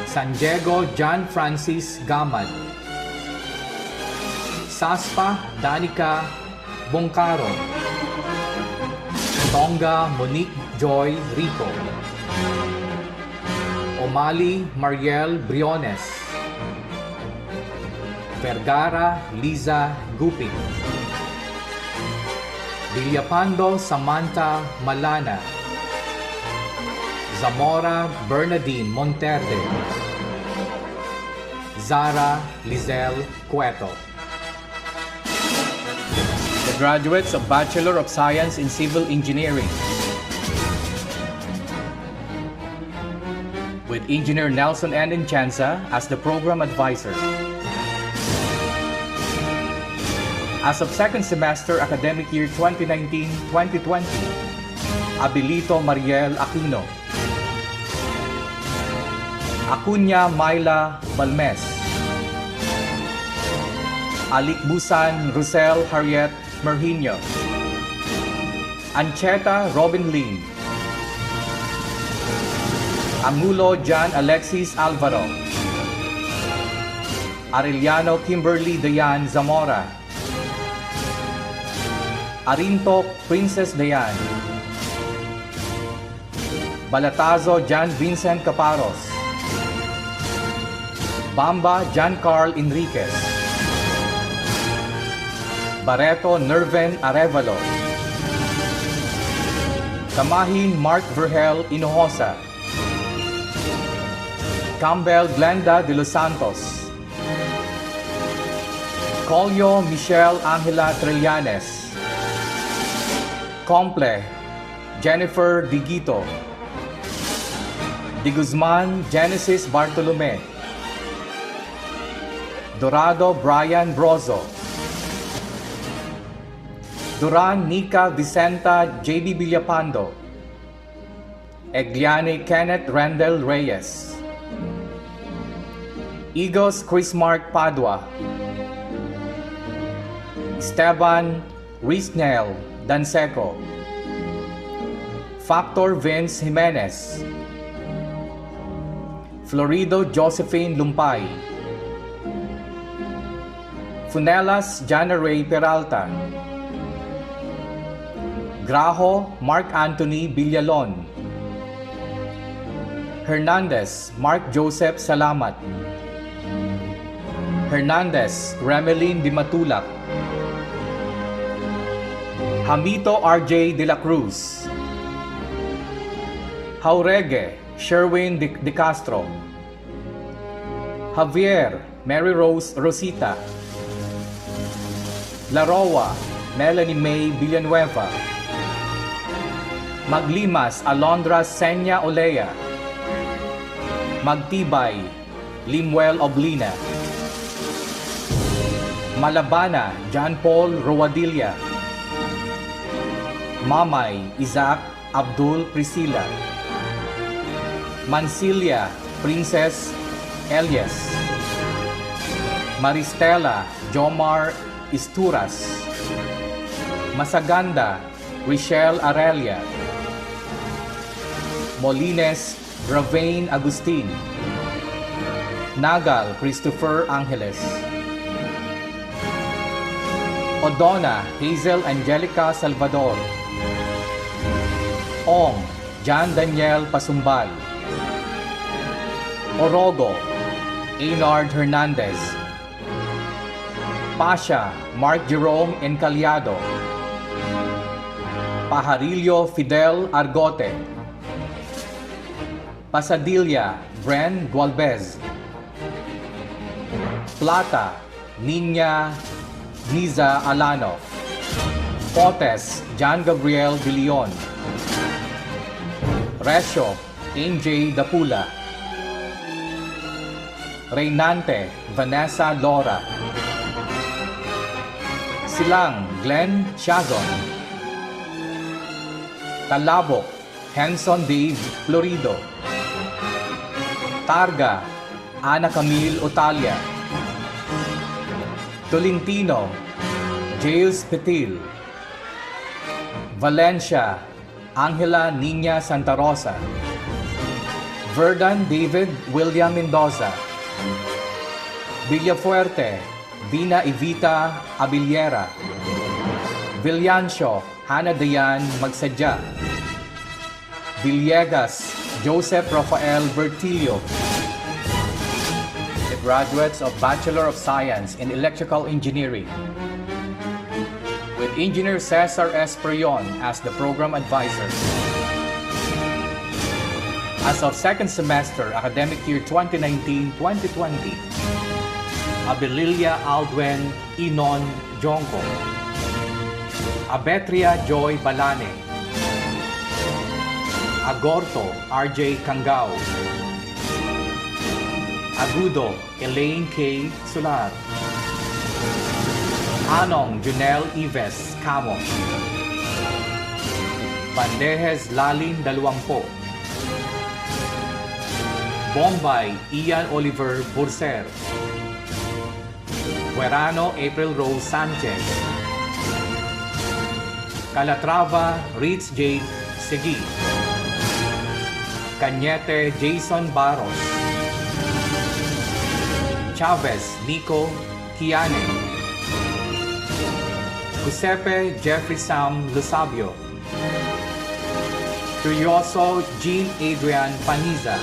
San Diego John Francis Gamad, Saspa Danica Bongcaro, Tonga Monique Joy Rico, Omali Mariel Briones, Vergara Liza Guping, Villapando Samantha Malana, Zamora Bernadine Monterde, Zara Lizelle Cueto. The graduates of Bachelor of Science in Civil Engineering, with Engineer Nelson N. Enchanza as the program advisor. As of second semester academic year 2019-2020, Abilito Mariel Aquino, Acuña Myla Balmes, Alikbusan Rosel Harriet Merhinio, Ancheta Robin Lim, Angulo John Alexis Alvaro, Arellano Kimberly Dayan Zamora, Arintok Princess Dayan, Balatazo John Vincent Caparos, Bamba John Carl Enriquez, Barreto Nerven Arevalo, Kamahin Mark Vergel Hinojosa, Campbell Glenda de los Santos, Colio Michelle Angela Trillanes, Comple Jennifer Digito, Di Guzman Genesis Bartolome, Dorado Brian Brozo, Duran Nika Vicenta JB Villapando, Egliani Kenneth Randall Reyes, Igos Chris Mark Padua, Esteban Risnel Danseco, Factor Vince Jimenez, Florido Josephine Lumpay, Funelas Jana Ray Peralta, Grajo Mark Anthony Villalon, Hernandez Mark Joseph Salamat, Hernandez Remelin Di Matulak, Hamito RJ De La Cruz, Jauregue Sherwin De Castro, Javier Mary Rose Rosita, Laroa Melanie May Villanueva, Maglimas Alondra Senya Olea, Magtibay Limuel Oblina, Malabana John Paul Roadilla, Mamay Isaac Abdul Priscilla, Mancilia Princess Elias, Maristela Jomar Isturas, Masaganda Richelle Arelia, Molines Ravain Agustin, Nagal Christopher Angeles, Odona Hazel Angelica Salvador, Ong John Daniel Pasumbal, Orogo Eynard Hernandez, Pasha Mark Jerome Encaliado, Pajarillo Fidel Argote, Pasadilla Bren Gualvez, Plata Niña Niza Alano, Potes John Gabriel De Leon, Resyo NJ Dapula, Reynante Vanessa Lora, Silang Glenn Chazon, Talabok Henson Dave Florido, Targa Ana Camille Otalia, Tolentino Jails Petil, Valencia, Angela Nina Santa Rosa. Verdun David William Mendoza. Villafuerte, Vina Evita Abiliera. Villancio, Hannah Dayan Magsadya. Villegas, Joseph Rafael Bertilio. The graduates of Bachelor of Science in Electrical Engineering, with Engineer Cesar S. Perion as the program advisor. As of second semester, academic year 2019-2020, Abililia Aldwen Inon Jonko. Abetria Joy Balane. Agorto RJ Kangao. Agudo Elaine K. Sular. Anong Junel Ives Camo. Bandejes Lalin 20. Bombay Ian Oliver Burser. Guerano April Rose Sanchez. Calatrava Ritz J. Segui. Cañete Jason Barros. Chavez Nico Kiane. Giuseppe Jeffrey Sam Lusabio. Curioso Jean Adrian Paniza.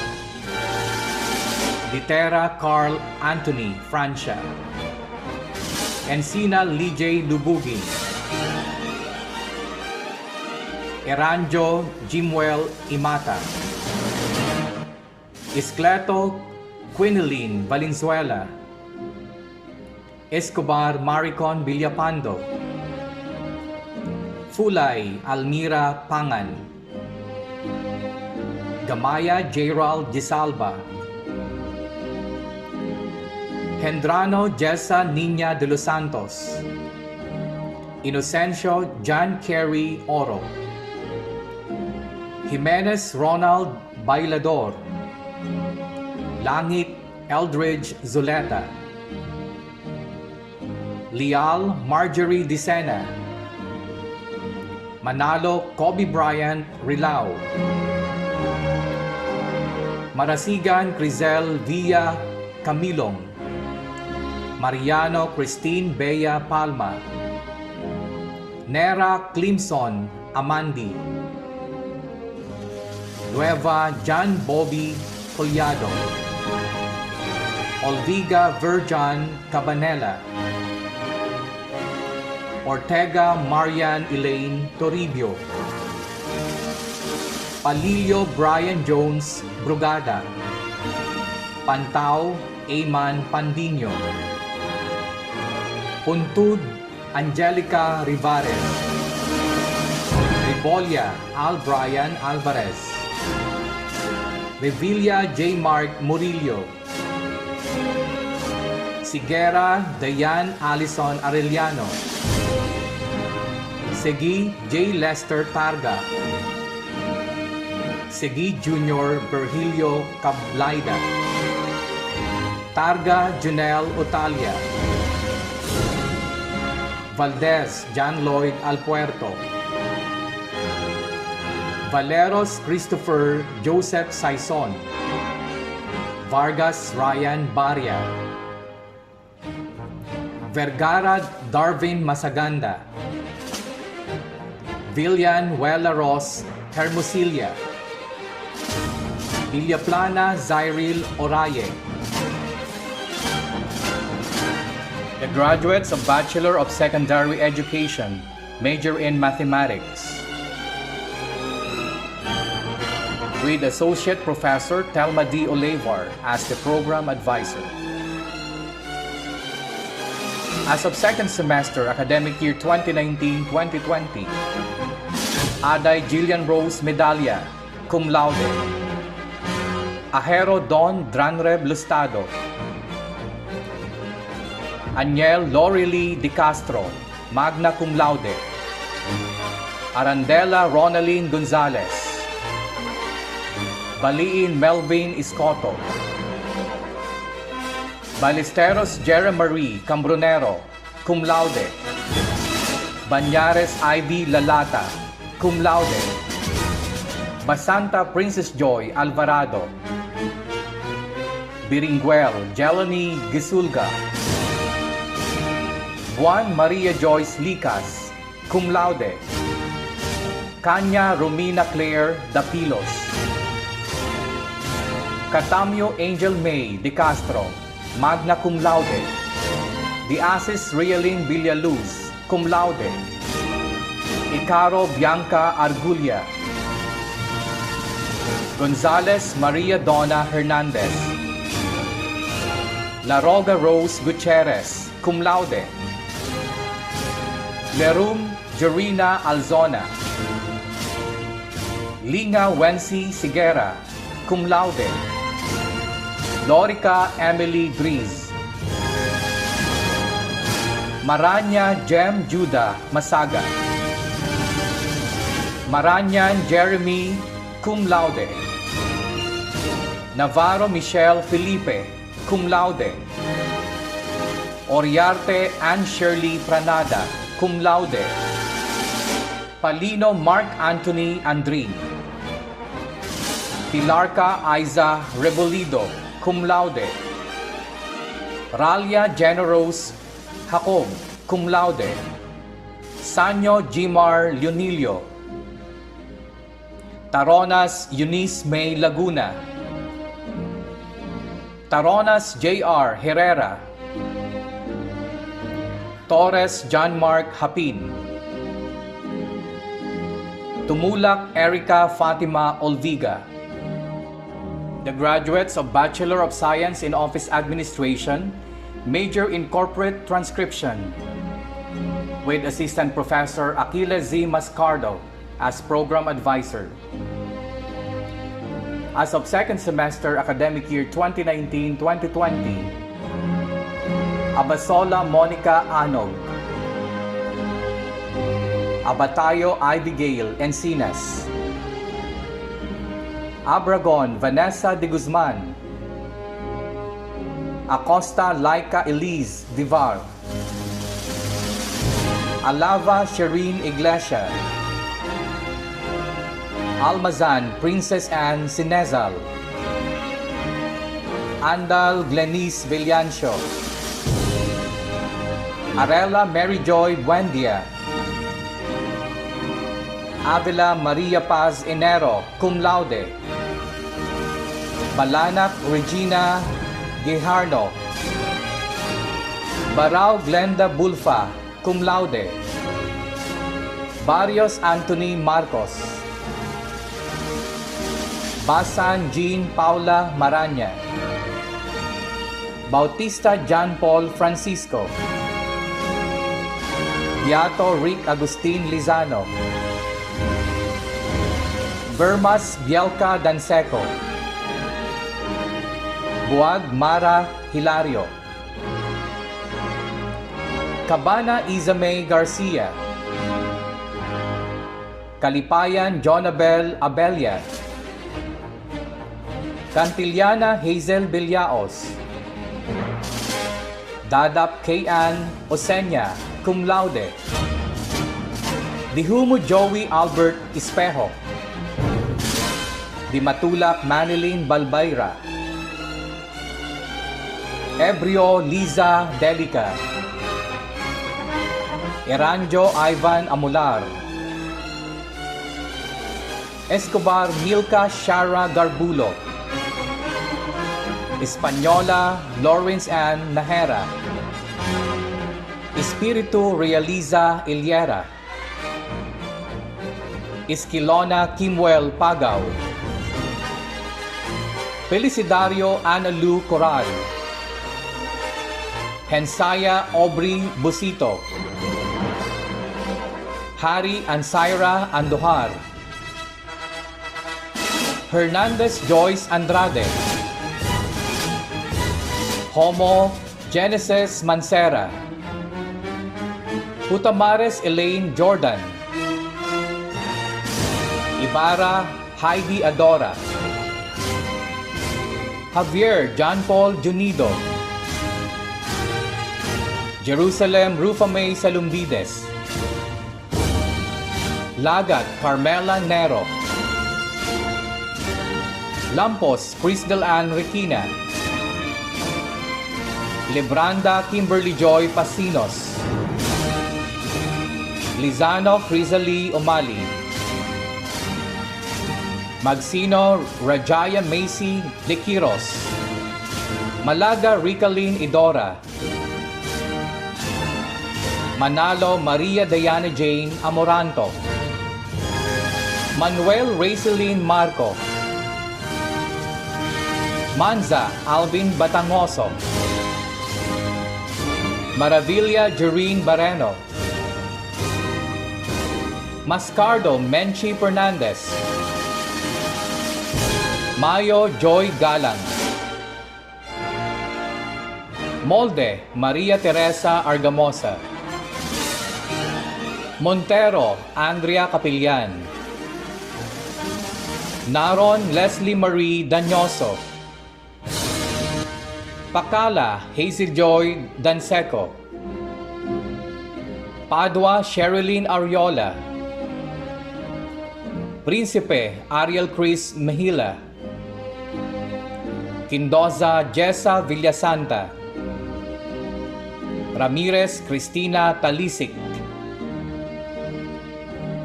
Litera Carl Anthony Francia. Encina Lijay Lubugin. Eranjo Jimwell Imata. Iscleto Quinoline Valenzuela. Escobar Maricon Villapando. Fulay Almira Pangan. Gamaya Gerald Gisalba. Hendrano Jessa Nina de los Santos. Inocencio John Kerry Oro. Jimenez Ronald Bailador. Langit Eldridge Zuleta. Leal Marjorie Dicena. Manalo Kobe Bryant Rilao. Marasigan Crizel Villa Camilong. Mariano Christine Bea Palma. Nera Clemson Amandi. Nueva John Bobby Collado. Olviga Virjan Cabanela. Ortega Marian Elaine Toribio. Palillo Brian Jones Brugada. Pantao Ayman Pandino. Puntud Angelica Rivares. Ribolia Al Brian Alvarez. Revilla J. Mark Murillo. Sigera Dayan Alison Arellano. Segui J. Lester Targa. Segui Jr. Virgilio Cablaida. Targa Junel Otalia. Valdez John Lloyd Alpuerto. Valeros Christopher Joseph Saison. Vargas Ryan Baria. Vergara Darwin Masaganda. Villan Huela Ross Hermosilia. Villaplana Zyril Oraye. The graduates of Bachelor of Secondary Education, major in Mathematics, with Associate Professor Telma D. Olevar as the program advisor. As of second semester, academic year 2019-2020, Aday Jillian Rose Medalla, cum laude. Ajero Don Dranreb Lustado. Aniel Lorely Di Castro, magna cum laude. Arandela Ronaline Gonzalez. Baliin Melvin Iscoto. Ballesteros Jeremarie Cambronero, cum laude. Banyares Ivy Lalata, cum laude. Basanta Princess Joy Alvarado. Biringuel Jelani Gisulga. Juan Maria Joyce Licas, cum laude. Kanya Romina Claire Dapilos. Catamio Angel May De Castro, magna cum laude. Diasis Realin Villaluz, cum laude. Icaro Bianca Argulia. Gonzales Maria Donna Hernandez. Laroga Rose Gutierrez, cum laude. Lerum Jorina Alzona. Linga Wency Sigera, cum laude. Lorica Emily Dries. Maranya Jem Judah Masaga. Maranyan Jeremy, cum laude. Navarro Michelle Felipe, cum laude. Oriarte Ann Shirley Pranada, cum laude. Palino Mark Anthony Andrin. Pilarca Aiza Rebolido, cum laude. Ralia Generos Jacob, cum laude. Sanyo Jimar Leonilio. Taronas Eunice May Laguna. Taronas J.R. Herrera. Torres John Mark Hapin. Tumulak Erica Fatima Olviga. The graduates of Bachelor of Science in Office Administration, major in Corporate Transcription, with Assistant Professor Aquiles Z. Mascardo as Program Advisor. As of second semester academic year 2019-2020, Abasola Monica Anog. Abatayo Abigail Encinas. Abragon Vanessa de Guzman. Acosta Laika Elise Divar. Alava Shireen Iglesia. Almazan Princess Anne Sinezal. Andal Glenice Villancio. Arela Mary Joy Buendia. Avila Maria Paz Enero, cum laude. Balanak Regina Guijarno. Barao Glenda Bulfa, cum laude. Barrios Anthony Marcos. Basan Jean Paula Maranya. Bautista John Paul Francisco. Beato Rick Agustin Lizano. Bermas Bielka Danseco. Buag Mara Hilario. Cabana Isame Garcia. Kalipayan Jonabel Abelia. Cantillana Hazel Villaos. Dadap Kayan Osenya, cum laude. Dihumo Joey Albert Espejo. Dimatulak Manilyn Balbayra. Ebrio Liza Delica. Eranjo Ivan Amular. Escobar Milka Shara Garbulo. Española Lawrence Ann Nahera. Espiritu Realiza Iliera. Esquilona Kimwell Pagaw. Felicidario Ana Lu Coral. Hensaya Aubrey Busito. Hari Ansaira Andujar. Hernandez Joyce Andrade. Homo Genesis Mancera. Putamares Elaine Jordan. Ibarra Heidi Adora. Javier John Paul Junido. Jerusalem Rufa May Salumbides. Lagat Carmela Nero, Lampos Crisdel Ann Requina, Libranda Kimberly Joy Pasinos, Lizano Crisalie Umali, Magsino Rajaya Macy Liquiros, Malaga Ricalin Idora, Manalo Maria Diana Jane Amoranto, Manuel Raiceline Marco, Manza Alvin Batangoso, Maravilla Jerine Barreno, Mascardo Menchi Fernandez, Mayo Joy Galang, Molde Maria Teresa Argamosa, Montero Andrea Capillan, Naron Leslie Marie Danyoso, Pakala Hazel Joy Danseco, Padua Sherilyn Ariola, Principe Ariel Chris Mejila, Quindoza Jessa Villasanta, Ramirez Cristina Talisik,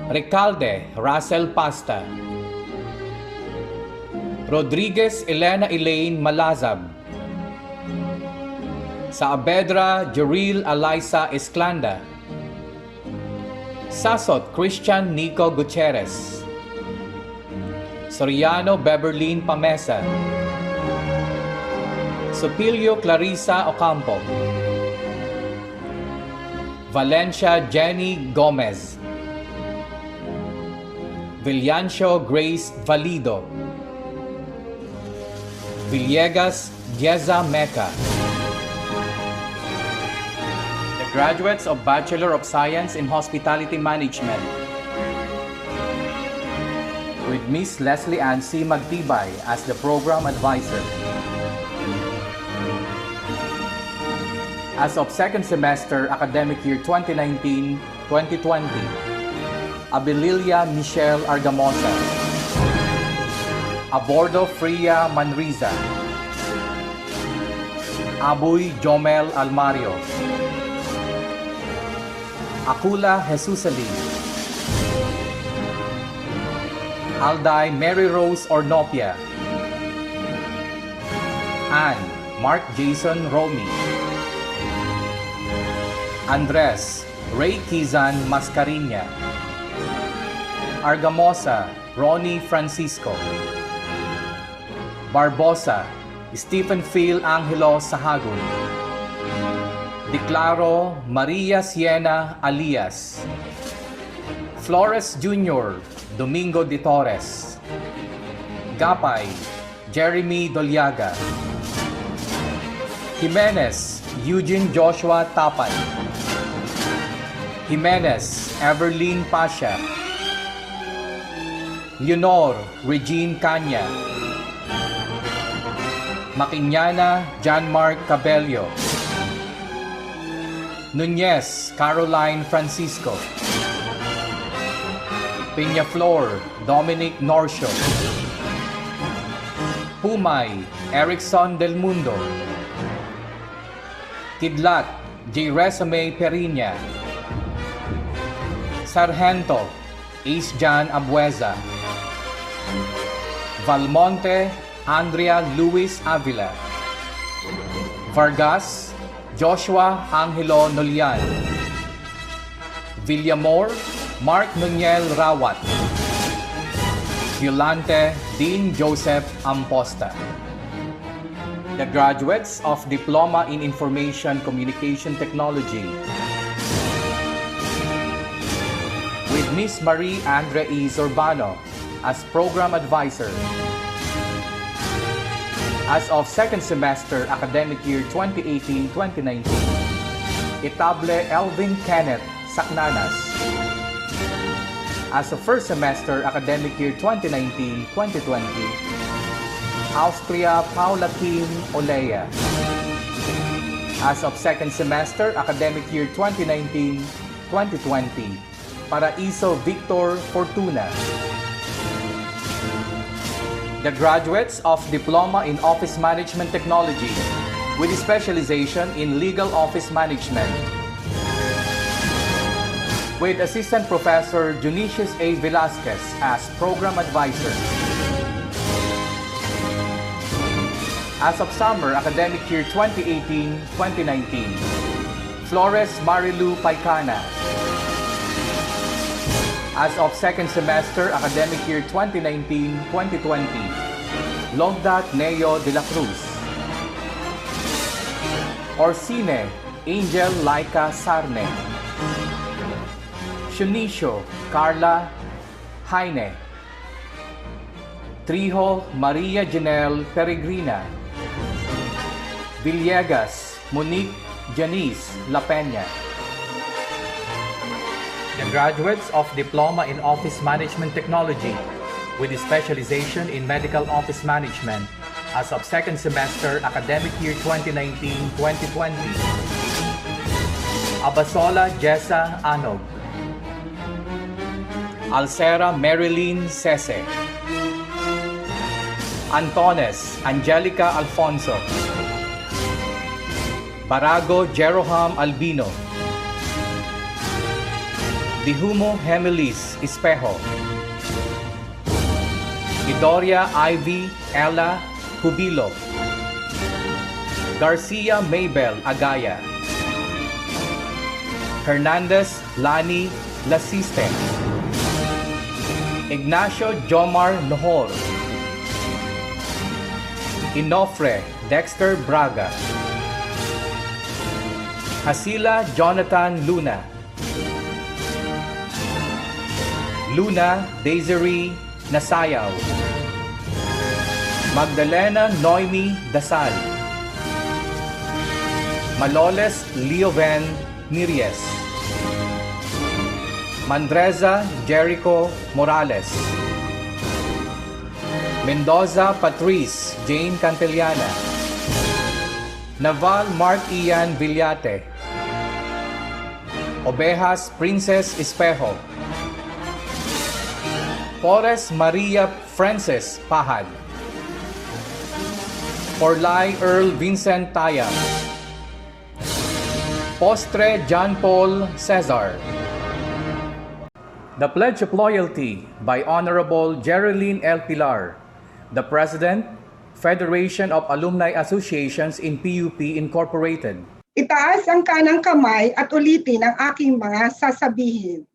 Recalde Russell Pasta, Rodriguez Elena Elaine Malazab, Saavedra Jeril Alaisa Esclanda, Sasot Christian Nico Gutierrez, Soriano Beverlyn Pamesa, Supilio Clarissa Ocampo, Valencia Jenny Gomez, Villancio Grace Valido, Villegas Gieza Meca. The graduates of Bachelor of Science in Hospitality Management with Miss Leslie Ann C. Magtibay as the program advisor. As of second semester academic year 2019-2020, Abililia Michelle Argamosa, Abordo Fria Manriza, Abuy Jomel Almario, Akula Jesusali, Alday Mary Rose Ornopia, Ann Mark Jason Romy, Andres Ray Kizan Mascarinya, Argamosa Ronnie Francisco, Barbosa Stephen Phil Angelo Sahagun, Declaro Maria Siena Alias, Flores Jr. Domingo de Torres, Gapay Jeremy Doliaga, Jimenez Eugene Joshua Tapan, Jimenez Everlyn Pasha, Leonor Regine Canya, Makinyana Janmark Cabello, Nunez Caroline Francisco, Peñaflor Dominic Norcio, Pumay Erickson Del Mundo, Kidlat J. Resume Periña, Sargento Ace Jan Abueza, Valmonte Andrea Luis Avila, Vargas Joshua Angelo Nolian, Villamor Mark Nuniel Rawat, Violante Dean Joseph Amposta. The graduates of Diploma in Information Communication Technology with Miss Marie Andre E. Zorbano as Program Advisor. As of second semester academic year 2018-2019, Itable Elvin Kenneth Sacnanas. As of first semester academic year 2019-2020, Austria Paula Kim Olea. As of second semester academic year 2019-2020, Paraiso Victor Fortuna. The graduates of Diploma in Office Management Technology with specialization in Legal Office Management, with Assistant Professor Junicius A. Velasquez as Program Advisor. As of summer academic year 2018-2019, Flores Marilu Paicana. As of second semester academic year 2019-2020, Logdat Neo de la Cruz. Orsine Angel Laika Sarne. Shunicio Carla Jaine. Trijo Maria Janelle Peregrina. Villegas Monique Janice La Peña. The graduates of Diploma in Office Management Technology with specialization in Medical Office Management as of second semester academic year 2019-2020. Abasola Jessa Anog. Alcera Marilyn Sese. Antones Angelica Alfonso. Barago Jeroham Albino. Dihumo Hemilis Espejo. Idoria Ivy Ella Jubilo. Garcia Maybel Agaya. Hernandez Lani Lasiste. Ignacio Jomar Nohor. Inofre Dexter Braga. Hasila Jonathan Luna. Luna Desiree Nasayaw. Magdalena Noemi Dasal. Maloles Leoven Miries. Mandreza Jericho Morales. Mendoza Patrice Jane Cantillana. Naval Mark Ian Villate. Ovejas Princess Espejo. Forres Maria Frances Pahad. Orlay Earl Vincent Tayang. Postre John Paul Cesar. The Pledge of Loyalty by Honorable Geraldine L. Pilar, the President, Federation of Alumni Associations in PUP Incorporated. Itaas ang kanang kamay at ulitin ang aking mga sasabihin.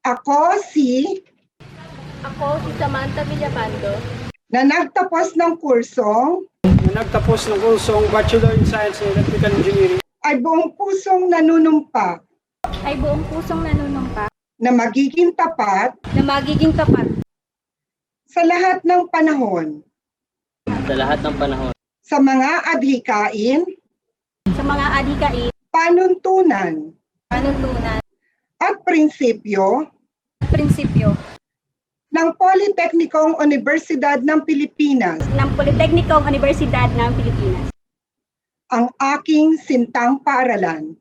Ako si Samantha Villapando, na nagtapos ng kursong Bachelor in Science and Electrical Engineering ay buong pusong nanunumpa na magiging tapat sa lahat ng panahon sa mga adhikain, panuntunan at prinsipyo ng Politeknikong Universidad ng Pilipinas, ang aking sintang paaralan,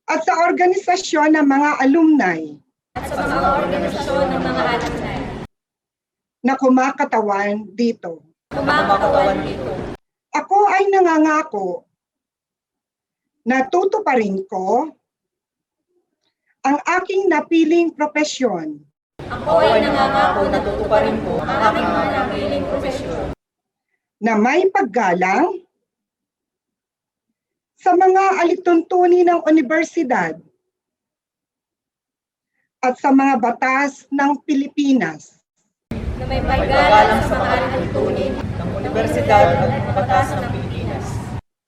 at sa organisasyon ng mga alumni, na kumakatawan dito. Ako ay nangangako na tutuparin ko ang aking napiling propesyon. Na may paggalang sa mga alituntunin ng universidad at sa mga batas ng Pilipinas.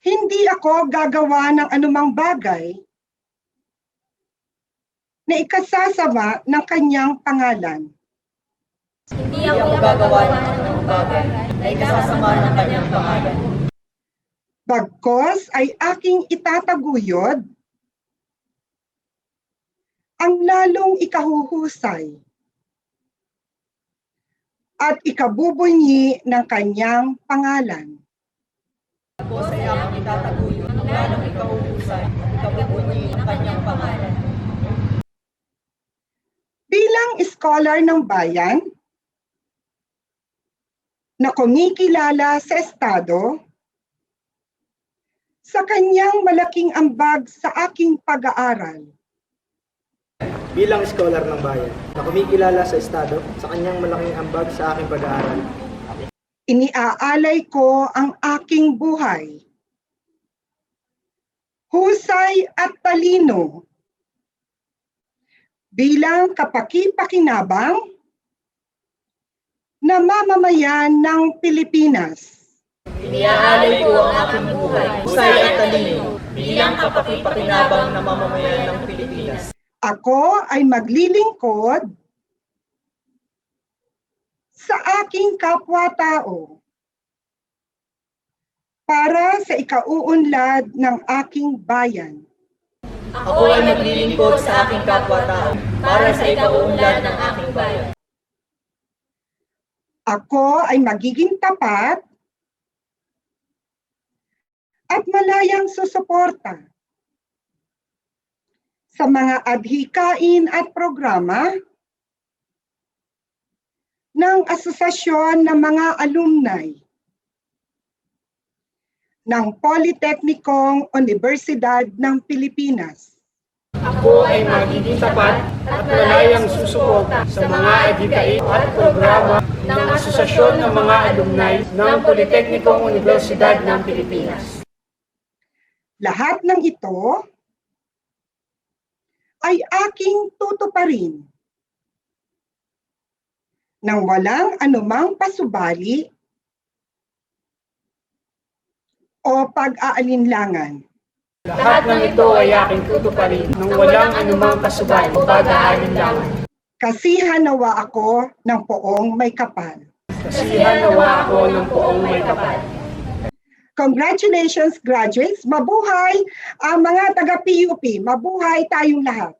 Hindi ako gagawa ng anumang bagay na ikasasama ng kanyang pangalan. Bagkos ay aking itataguyod ang lalong ikahuhusay at ikabubunyi ng kanyang pangalan. Bagkos ay aking itataguyod ang lalong ikahuhusay at ikabubunyi Bilang scholar ng bayan na kumikilala sa Estado, sa kanyang malaking ambag sa aking pag-aaral, Bilang scholar ng bayan na kumikilala sa Estado sa kanyang malaking ambag sa aking pag-aaral, iniaalay ko ang aking buhay, husay at talino bilang kapaki-pakinabang na mamamayan ng Pilipinas. Iniaalay ko ang aking buhay, husay at talino, bilang kapaki-pakinabang na mamamayan ng Pilipinas. Ako ay maglilingkod sa aking kapwa-tao para sa ikauunlad ng aking bayan. Ako ay maglilingkod sa aking kapwa-tao para sa ikauunlad ng aking bayan. Ako ay magiging tapat at malayang susuporta sa mga adhikain at programa ng Asosasyon ng mga Alumni ng Politeknikong Universidad ng Pilipinas. ako ay magiging tapat at malayang susuporta sa mga adhikain at programa ng Asosasyon ng mga Alumni ng Politeknikong Universidad ng Pilipinas. Lahat ng ito ay aking tutuparin nang walang anumang pasubali o pag-aalinlangan. Lahat ng ito ay aking tutuparin nang walang anumang kasubay o pag-aalinlangan. Kasihan nawa ako ng poong may kapal. Kasihan nawa ako ng poong may kapal. Congratulations, graduates! Mabuhay ang mga taga-PUP! Mabuhay tayong lahat!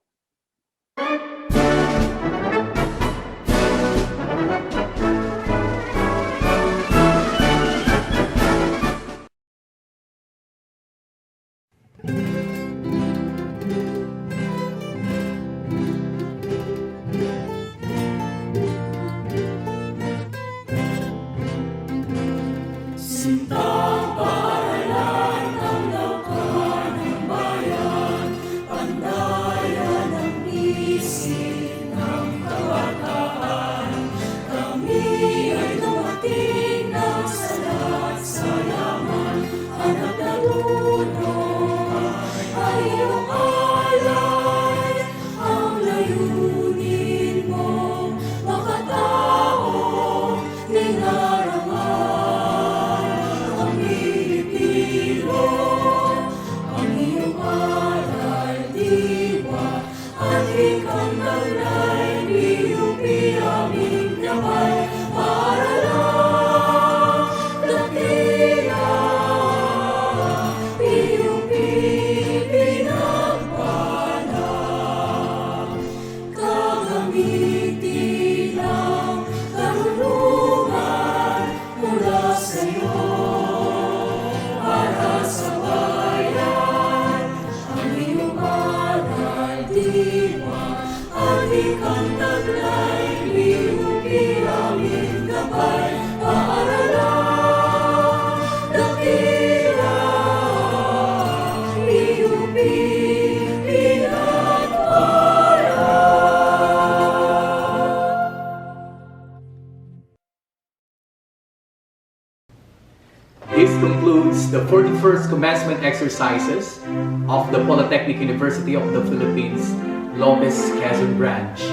This concludes the 41st commencement exercises of the Polytechnic University of the Philippines, Lopez, Quezon branch.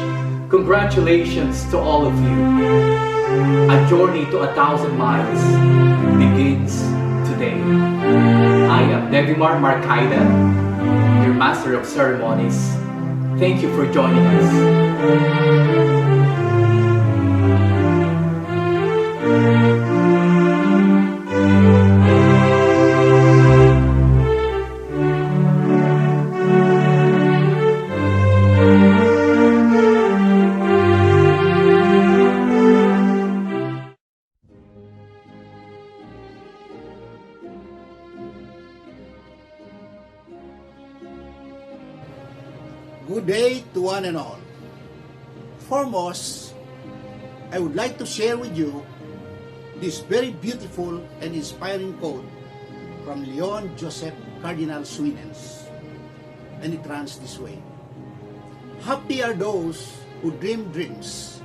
Congratulations to all of you. A journey to 1,000 miles begins today. I am Devimar Marcaida, your Master of Ceremonies. Thank you for joining us. Good day to one and all. foremost, I would like to share with you this very beautiful and inspiring quote from Leon Joseph Cardinal Swinens. And it runs this way: "Happy are those who dream dreams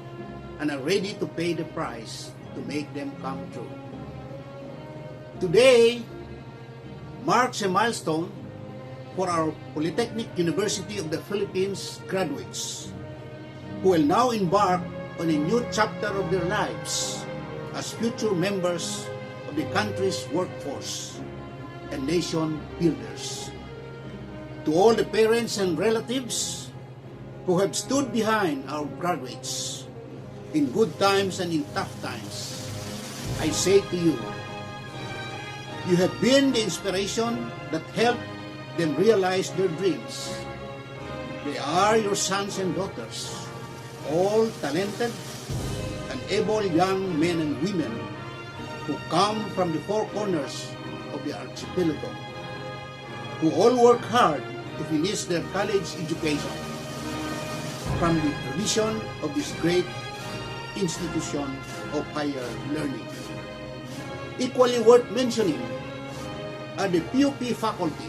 and are ready to pay the price to make them come true." Today marks a milestone for our Polytechnic University of the Philippines graduates who will now embark on a new chapter of their lives as future members of the country's workforce and nation builders. To all the parents and relatives who have stood behind our graduates in good times and in tough times, I say to you, you have been the inspiration that helped them realize their dreams. They are your sons and daughters, all talented and able young men and women who come from the four corners of the archipelago, who all work hard to finish their college education from the tradition of this great institution of higher learning. Equally worth mentioning are the PUP faculty,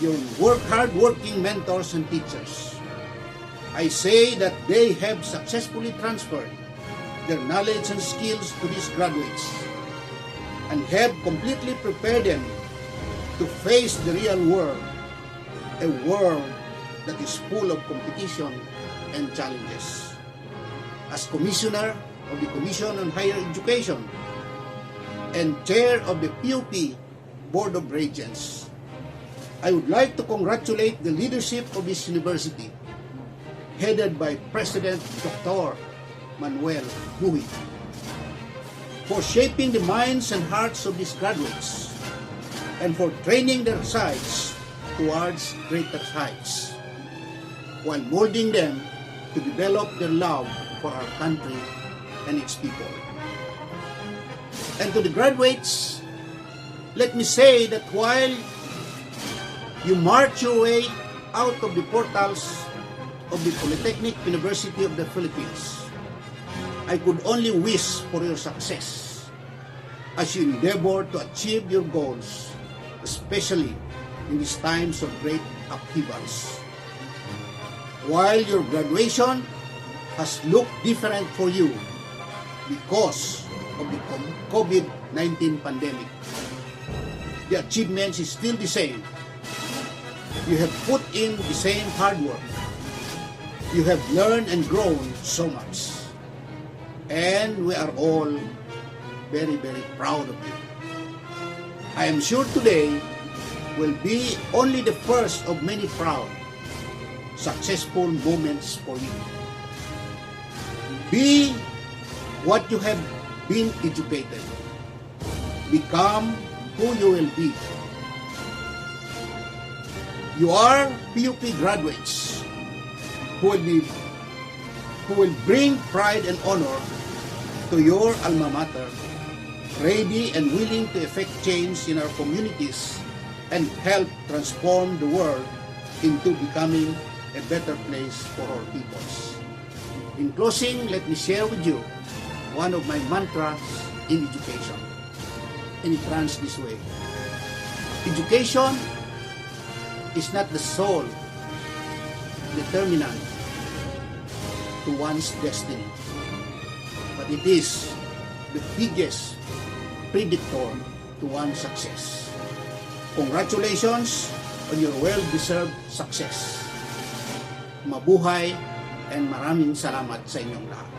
your hard-working mentors and teachers. I say that they have successfully transferred their knowledge and skills to these graduates and have completely prepared them to face the real world, a world that is full of competition and challenges. As Commissioner of the Commission on Higher Education and Chair of the PUP Board of Regents, I would like to congratulate the leadership of this university, headed by President Dr. Manuel Muhi, for shaping the minds and hearts of these graduates and for training their sights towards greater heights, while molding them to develop their love for our country and its people. And to the graduates, let me say that while you march your way out of the portals of the Polytechnic University of the Philippines, I could only wish for your success as you endeavor to achieve your goals, especially in these times of great upheavals. While your graduation has looked different for you because of the COVID-19 pandemic, the achievements is still the same. You have put in the same hard work. You have learned and grown so much. And we are all very, very proud of you. I am sure today will be only the first of many proud, successful moments for you. Be what you have been educated. Become who you will be. You are PUP graduates who will bring pride and honor to your alma mater, ready and willing to effect change in our communities and help transform the world into becoming a better place for our peoples. In closing, let me share with you one of my mantras in education. And it runs this way: education is not the sole determinant to one's destiny, but it is the biggest predictor to one's success. Congratulations on your well-deserved success. Mabuhay and maraming salamat sa inyong lahat.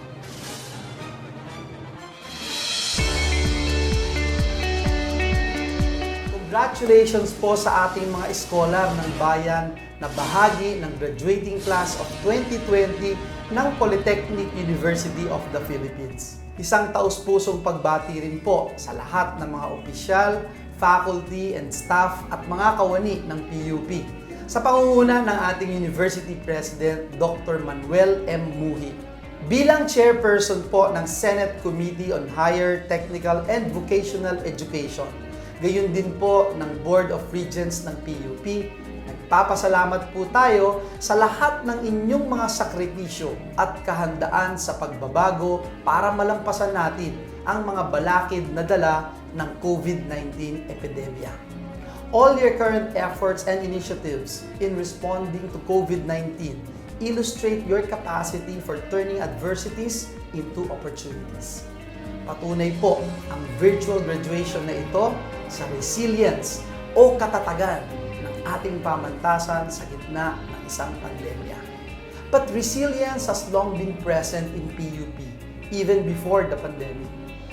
Congratulations po sa ating mga scholar ng bayan na bahagi ng graduating class of 2020 ng Polytechnic University of the Philippines. Isang taus-pusong pagbati rin po sa lahat ng mga opisyal, faculty and staff at mga kawani ng PUP sa pangunguna ng ating University President Dr. Manuel M. Muhi. Bilang chairperson po ng Senate Committee on Higher Technical and Vocational Education, gayon din po ng Board of Regents ng PUP, Nagpapasalamat po tayo sa lahat ng inyong mga sakripisyo at kahandaan sa pagbabago para malampasan natin ang mga balakid na dala ng COVID-19 epidemya. All your current efforts and initiatives in responding to COVID-19 illustrate your capacity for turning adversities into opportunities. Patunay po ang virtual graduation na ito sa resilience o katatagan ng ating pamantasan sa gitna ng isang pandemya. But resilience has long been present in PUP, even before the pandemic.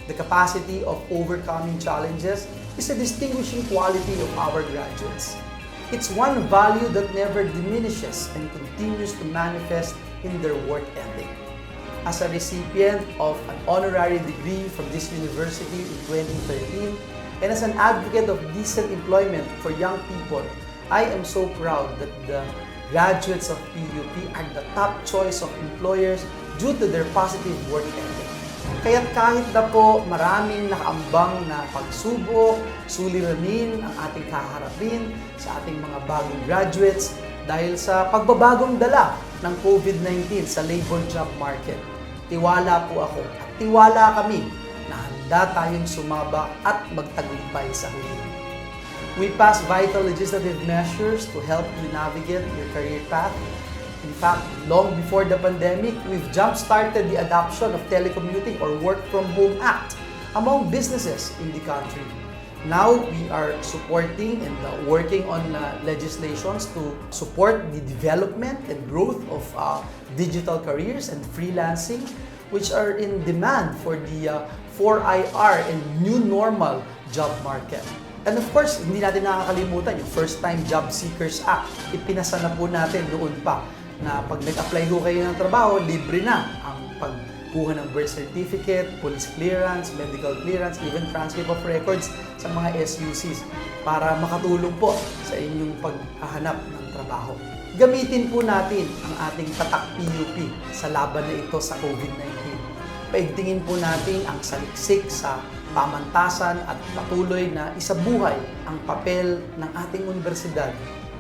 The capacity of overcoming challenges is a distinguishing quality of our graduates. It's one value that never diminishes and continues to manifest in their work ethic. As a recipient of an honorary degree from this university in 2013, and as an advocate of decent employment for young people, I am so proud that the graduates of PUP are the top choice of employers due to their positive work ethic. Kaya't kahit na po maraming nakaambang na pagsubok, suliranin ang ating kaharapin sa ating mga bagong graduates dahil sa pagbabagong dala ng COVID-19 sa labor job market. Tiwala po ako at tiwala kami na handa tayong sumabak at magtagumpay sa huli. We pass vital legislative measures to help you navigate your career path. In fact, long before the pandemic, we've jump-started the adoption of Telecommuting or Work from Home Act among businesses in the country. Now, we are supporting and working on legislations to support the development and growth of digital careers and freelancing, which are in demand for the 4IR and new normal job market. And of course, hindi natin nakakalimutan yung First-Time Job Seekers Act. Ipinasa na po natin noon pa na pag nag-apply ho kayo ng trabaho, libre na ang pagkuha ng birth certificate, police clearance, medical clearance, even transcript of records sa mga SUCs para makatulong po sa inyong paghahanap ng trabaho. Gamitin po natin ang ating tatak PUP sa laban na ito sa COVID-19. Paigtingin po natin ang saliksik sa pamantasan at patuloy na isabuhay ang papel ng ating universidad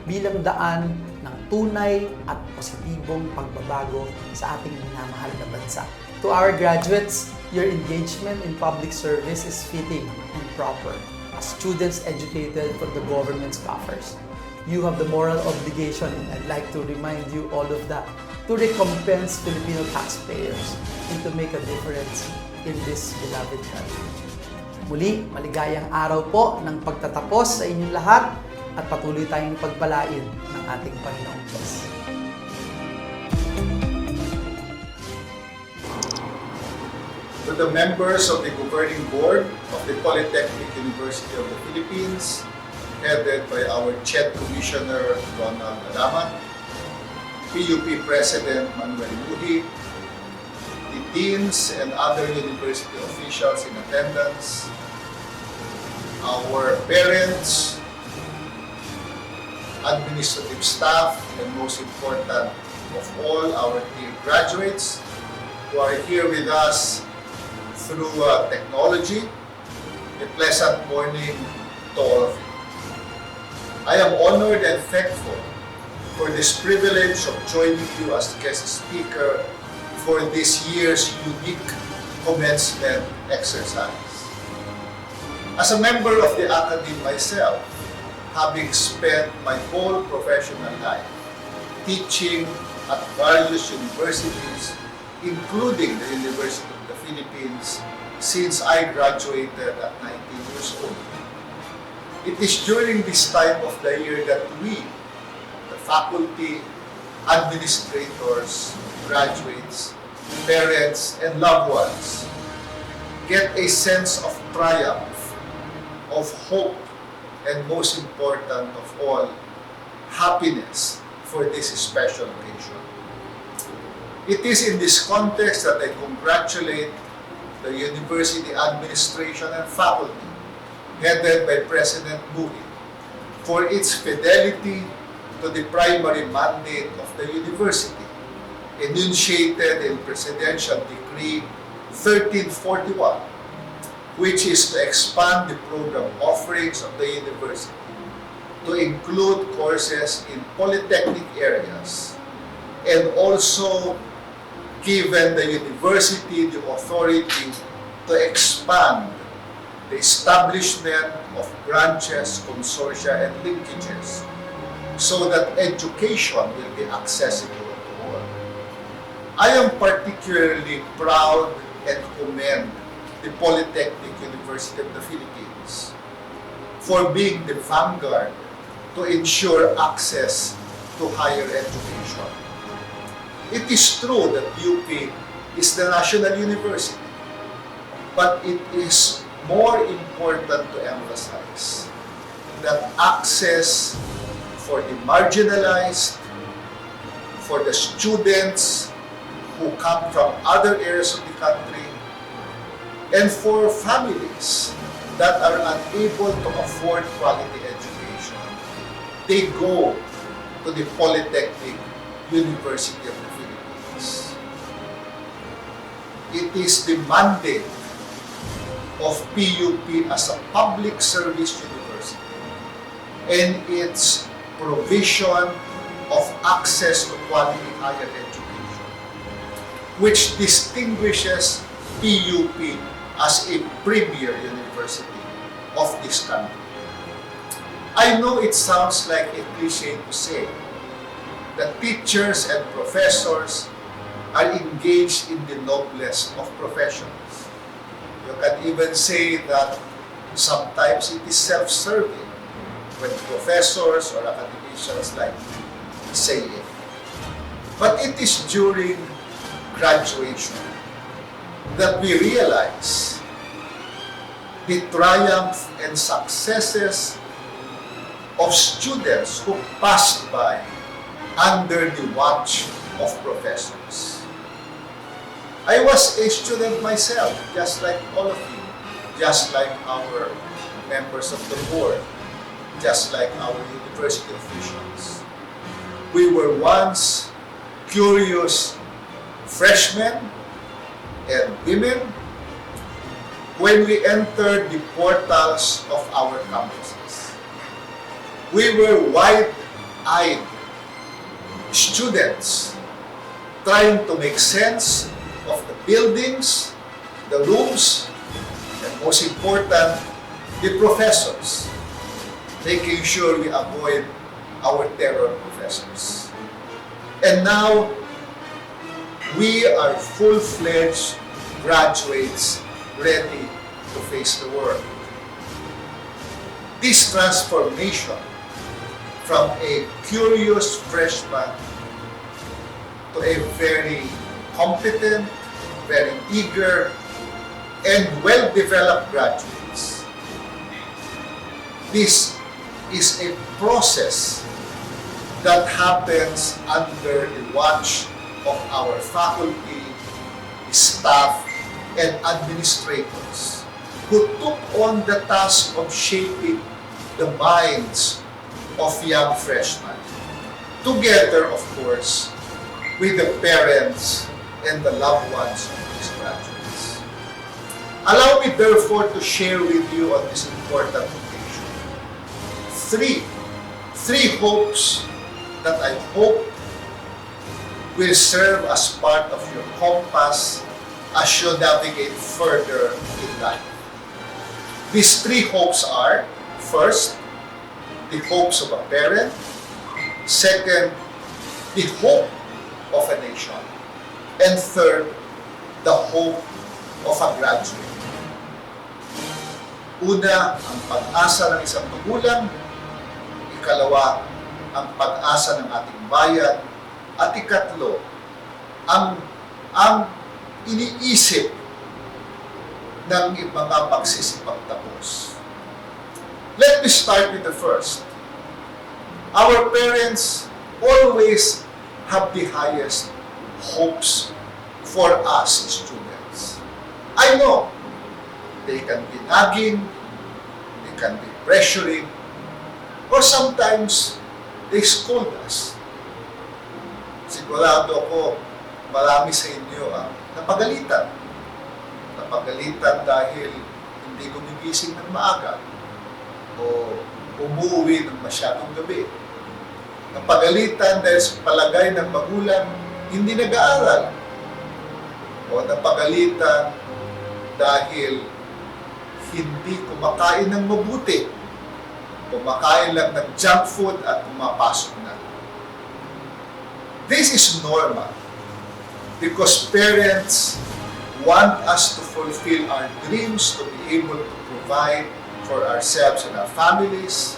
bilang daan ng tunay at positibong pagbabago sa ating minamahal na bansa. To our graduates, your engagement in public service is fitting and proper as students educated for the government's coffers. You have the moral obligation, and I'd like to remind you all of that, to recompense Filipino taxpayers and to make a difference in this beloved country. Muli, maligayang araw po ng pagtatapos sa inyong lahat at patuloy tayong pagpalain ng ating Panginoong Diyos. To the members of the Governing Board of the Polytechnic University of the Philippines, headed by our CHED Commissioner Ronald Alamat, PUP President Manuel Muhi, the deans and other university officials in attendance, our parents, administrative staff, and most important of all, our dear graduates who are here with us through technology. A pleasant morning to all of you. I am honored and thankful for this privilege of joining you as guest speaker for this year's unique commencement exercise. As a member of the Academy myself, having spent my whole professional life teaching at various universities, including the University of the Philippines, since I graduated at 19 years old. It is during this time of the year that we, the faculty, administrators, graduates, parents, and loved ones, get a sense of triumph, of hope, and most important of all, happiness for this special occasion. It is in this context that I congratulate the university administration and faculty, headed by President Muhi, for its fidelity to the primary mandate of the university, enunciated in Presidential Decree 1341, which is to expand the program offerings of the university to include courses in polytechnic areas, and also given the university the authority to expand the establishment of branches, consortia, and linkages so that education will be accessible to all. I am particularly proud and commend the Polytechnic University of the Philippines for being the vanguard to ensure access to higher education. It is true that UP is the national university, but it is more important to emphasize that access for the marginalized, for the students who come from other areas of the country, and for families that are unable to afford quality education, they go to the Polytechnic University of the Philippines. It is the mandate of PUP as a public service university and its provision of access to quality higher education, which distinguishes PUP as a premier university of this country. I know it sounds like a cliche to say that teachers and professors are engaged in the noblest of professions. You can even say that sometimes it is self-serving when professors or academicians like say it. But it is during graduation that we realize the triumph and successes of students who passed by under the watch of professors. I was a student myself, just like all of you, just like our members of the board, just like our university officials. We were once curious freshmen and women when we entered the portals of our campuses. We were wide-eyed students trying to make sense of the buildings, the rooms, and most important, the professors, making sure we avoid our terror professors. And now, we are full-fledged graduates ready to face the world. This transformation from a curious freshman to a very competent, very eager, and well-developed graduates. This is a process that happens under the watch of our faculty, staff, and administrators who took on the task of shaping the minds of young freshmen, together, of course, with the parents and the loved ones of these graduates. Allow me, therefore, to share with you on this important occasion three hopes that I hope will serve as part of your compass as you navigate further in life. These three hopes are, first, the hopes of a parent; second, the hope of a nation; and third, the hope of a graduate. Una, ang pag-asa ng isang magulang; ikalawa, ang pag-asa ng ating bayan; at ikatlo, ang iniisip ng mga pagsisipagtapos. Let me start with the first. Our parents always have the highest hopes for us students. I know they can be nagging, they can be pressuring, or sometimes they scold us. Sigurado ako, marami sa inyo ang napagalitan. Napagalitan dahil hindi gumigising ng maaga, o umuwi ng masyadong gabi. Napagalitan dahil sa palagay ng magulang, hindi nag-aaral. O napagalitan dahil hindi kumakain ng mabuti. Kumakain lang ng junk food at pumapasok na. This is normal because parents want us to fulfill our dreams, to be able to provide for ourselves and our families,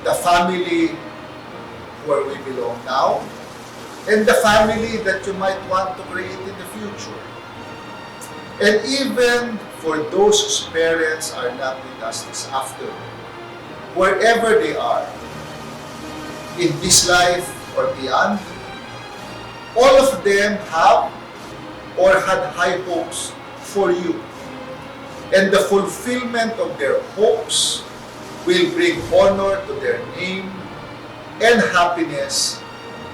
the family where we belong now, and the family that you might want to create in the future. And even for those whose parents are not with us this afternoon, wherever they are, in this life or beyond, all of them have or had high hopes for you. And the fulfillment of their hopes will bring honor to their name and happiness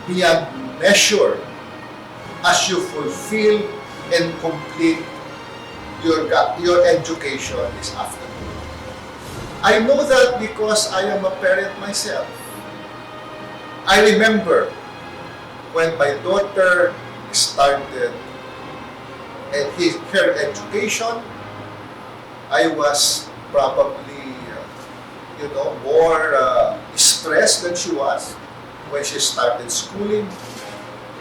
beyond measure as you fulfill and complete your education this afternoon. I know that because I am a parent myself. I remember when my daughter started her education, I was probably, more stressed than she was when she started schooling.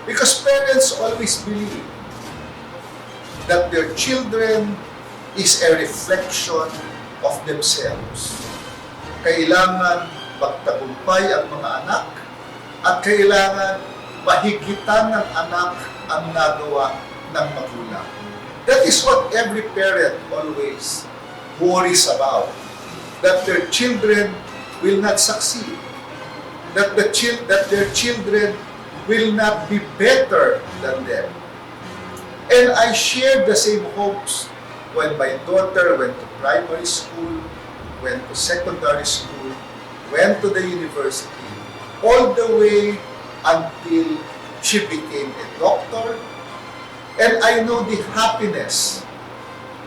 Because parents always believe that their children is a reflection of themselves. Kailangan magtagumpay ang mga anak at kailangan mahigitan ng anak ang nagawa ng magulang. That is what every parent always worries about. That their children will not succeed. That their children will not be better than them. And I shared the same hopes when my daughter went to primary school, went to secondary school, went to the university, all the way until she became a doctor. And I know the happiness,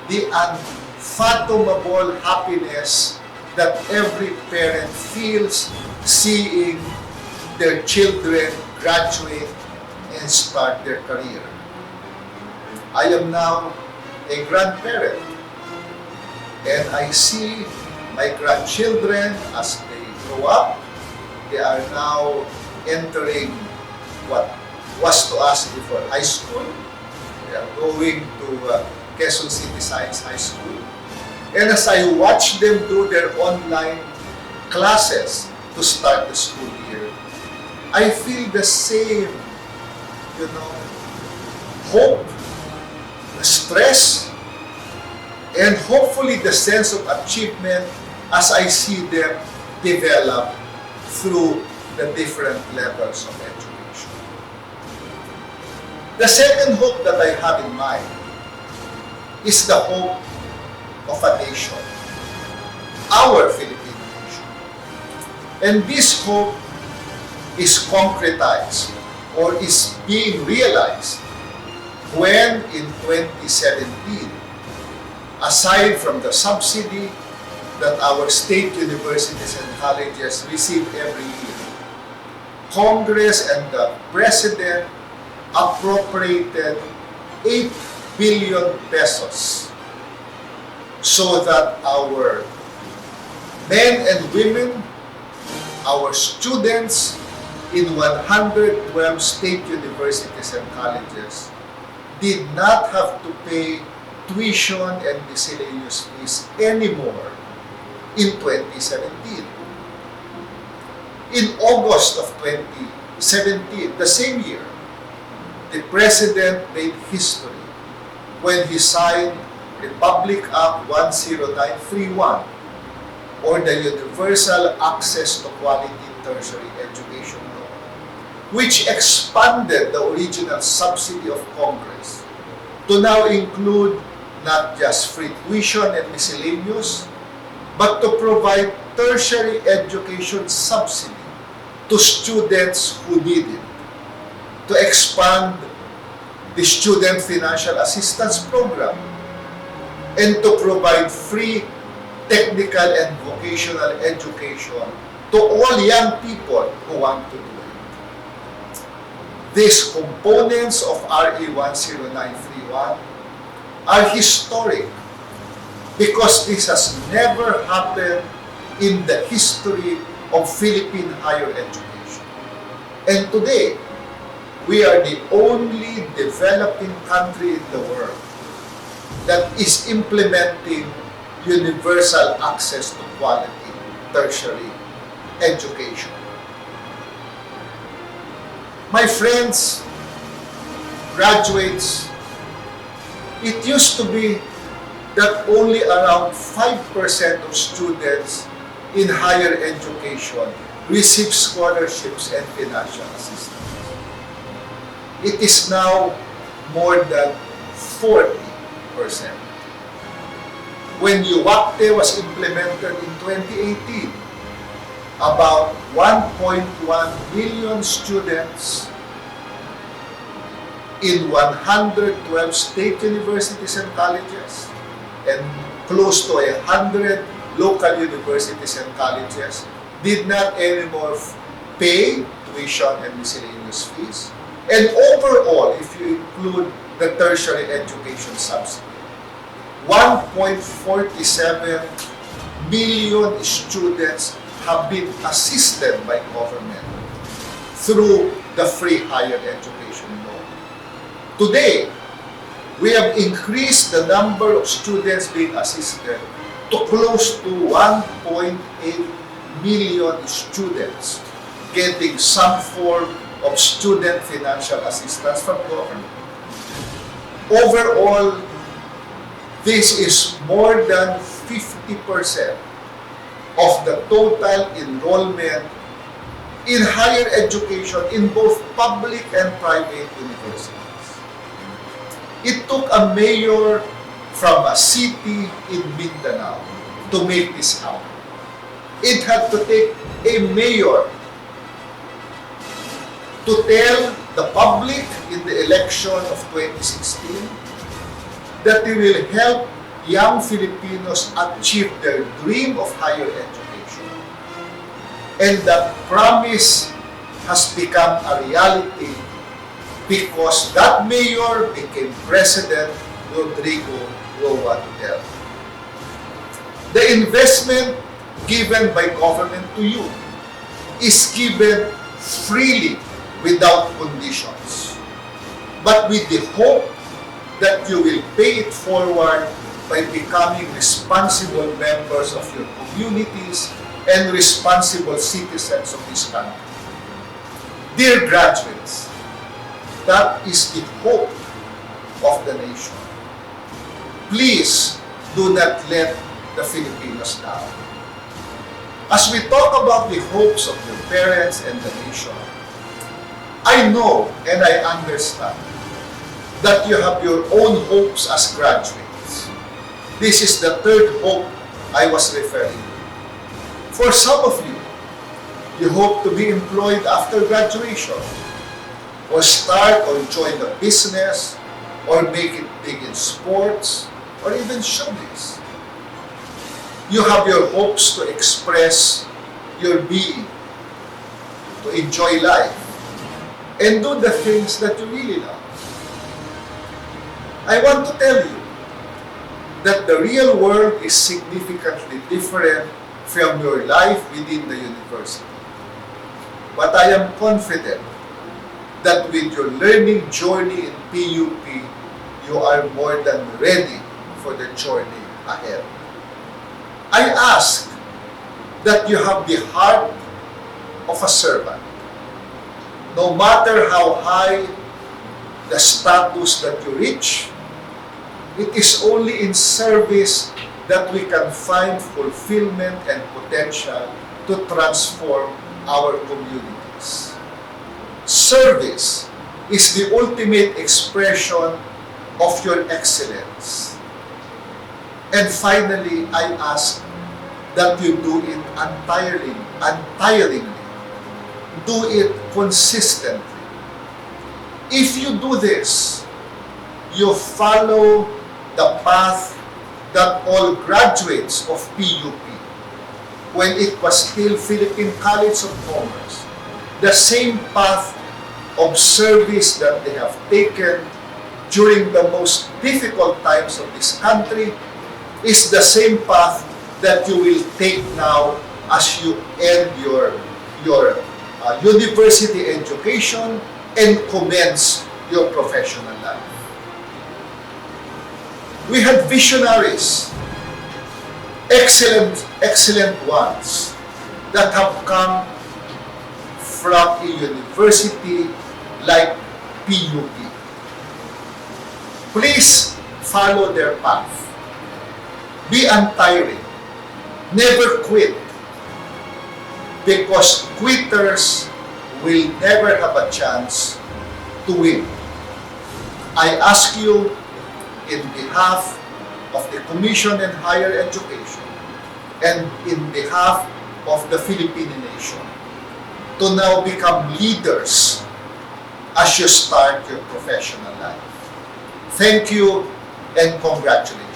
the unfathomable happiness that every parent feels seeing their children graduate and start their career. I am now a grandparent, and I see my grandchildren as they grow up. They are now entering what was to us before high school. They are going to Quezon City Science High School. And as I watch them do their online classes to start the school year, I feel the same, hope, the stress, and hopefully the sense of achievement as I see them develop through the different levels of education. The second hope that I have in mind is the hope of a nation, our Philippine nation. And this hope is concretized or is being realized when in 2017, aside from the subsidy that our state universities and colleges receive every year, Congress and the President appropriated 8 billion pesos so that our men and women, our students in 112 state universities and colleges did not have to pay tuition and miscellaneous fees anymore in 2017. In August of 2017, the same year, the President made history when he signed Republic Act 10931, or the Universal Access to Quality Tertiary Education Law, which expanded the original subsidy of Congress to now include not just free tuition and miscellaneous, but to provide tertiary education subsidy to students who need it, to expand the Student Financial Assistance Program, and to provide free technical and vocational education to all young people who want to do it. These components of RA 10931 are historic because this has never happened in the history of Philippine higher education. And today, we are the only developing country in the world that is implementing universal access to quality tertiary education. My friends, graduates, it used to be that only around 5% of students in higher education receive scholarships and financial assistance. It is now more than 40%. When UWACTE was implemented in 2018, about 1.1 million students in 112 state universities and colleges and close to 100 local universities and colleges did not anymore pay tuition and miscellaneous fees. And overall, if you include the tertiary education subsidy, 1.47 million students have been assisted by government through the free higher education loan. Today, we have increased the number of students being assisted to close to 1.8 million students getting some form of student financial assistance from government. Overall, this is more than 50% of the total enrollment in higher education in both public and private universities. It took a mayor from a city in Mindanao to make this happen. It had to take a mayor to tell the public in the election of 2016 that they will help young Filipinos achieve their dream of higher education. And that promise has become a reality because that mayor became President Rodrigo Roa Duterte. The investment given by government to you is given freely without conditions, but with the hope that you will pay it forward by becoming responsible members of your communities and responsible citizens of this country. Dear graduates, that is the hope of the nation. Please do not let the Filipinos down. As we talk about the hopes of your parents and the nation, I know and I understand that you have your own hopes as graduates. This is the third hope I was referring to. For some of you, you hope to be employed after graduation, or start or join a business, or make it big in sports, or even showbiz. You have your hopes to express your being, to enjoy life, and do the things that you really love. I want to tell you that the real world is significantly different from your life within the university. But I am confident that with your learning journey in PUP, you are more than ready for the journey ahead. I ask that you have the heart of a servant. No matter how high the status that you reach, it is only in service that we can find fulfillment and potential to transform our communities. Service is the ultimate expression of your excellence. And finally, I ask that you do it untiringly. Do it consistently. If you do this, you follow the path that all graduates of PUP, when it was still Philippine College of Commerce, the same path of service that they have taken during the most difficult times of this country is the same path that you will take now as you end your university education and commence your professional life. We had visionaries, excellent ones, that have come from a university like PUP. Please follow their path. Be untiring. Never quit. Because quitters will never have a chance to win. I ask you, in behalf of the Commission on Higher Education and in behalf of the Philippine nation, to now become leaders as you start your professional life. Thank you and congratulations.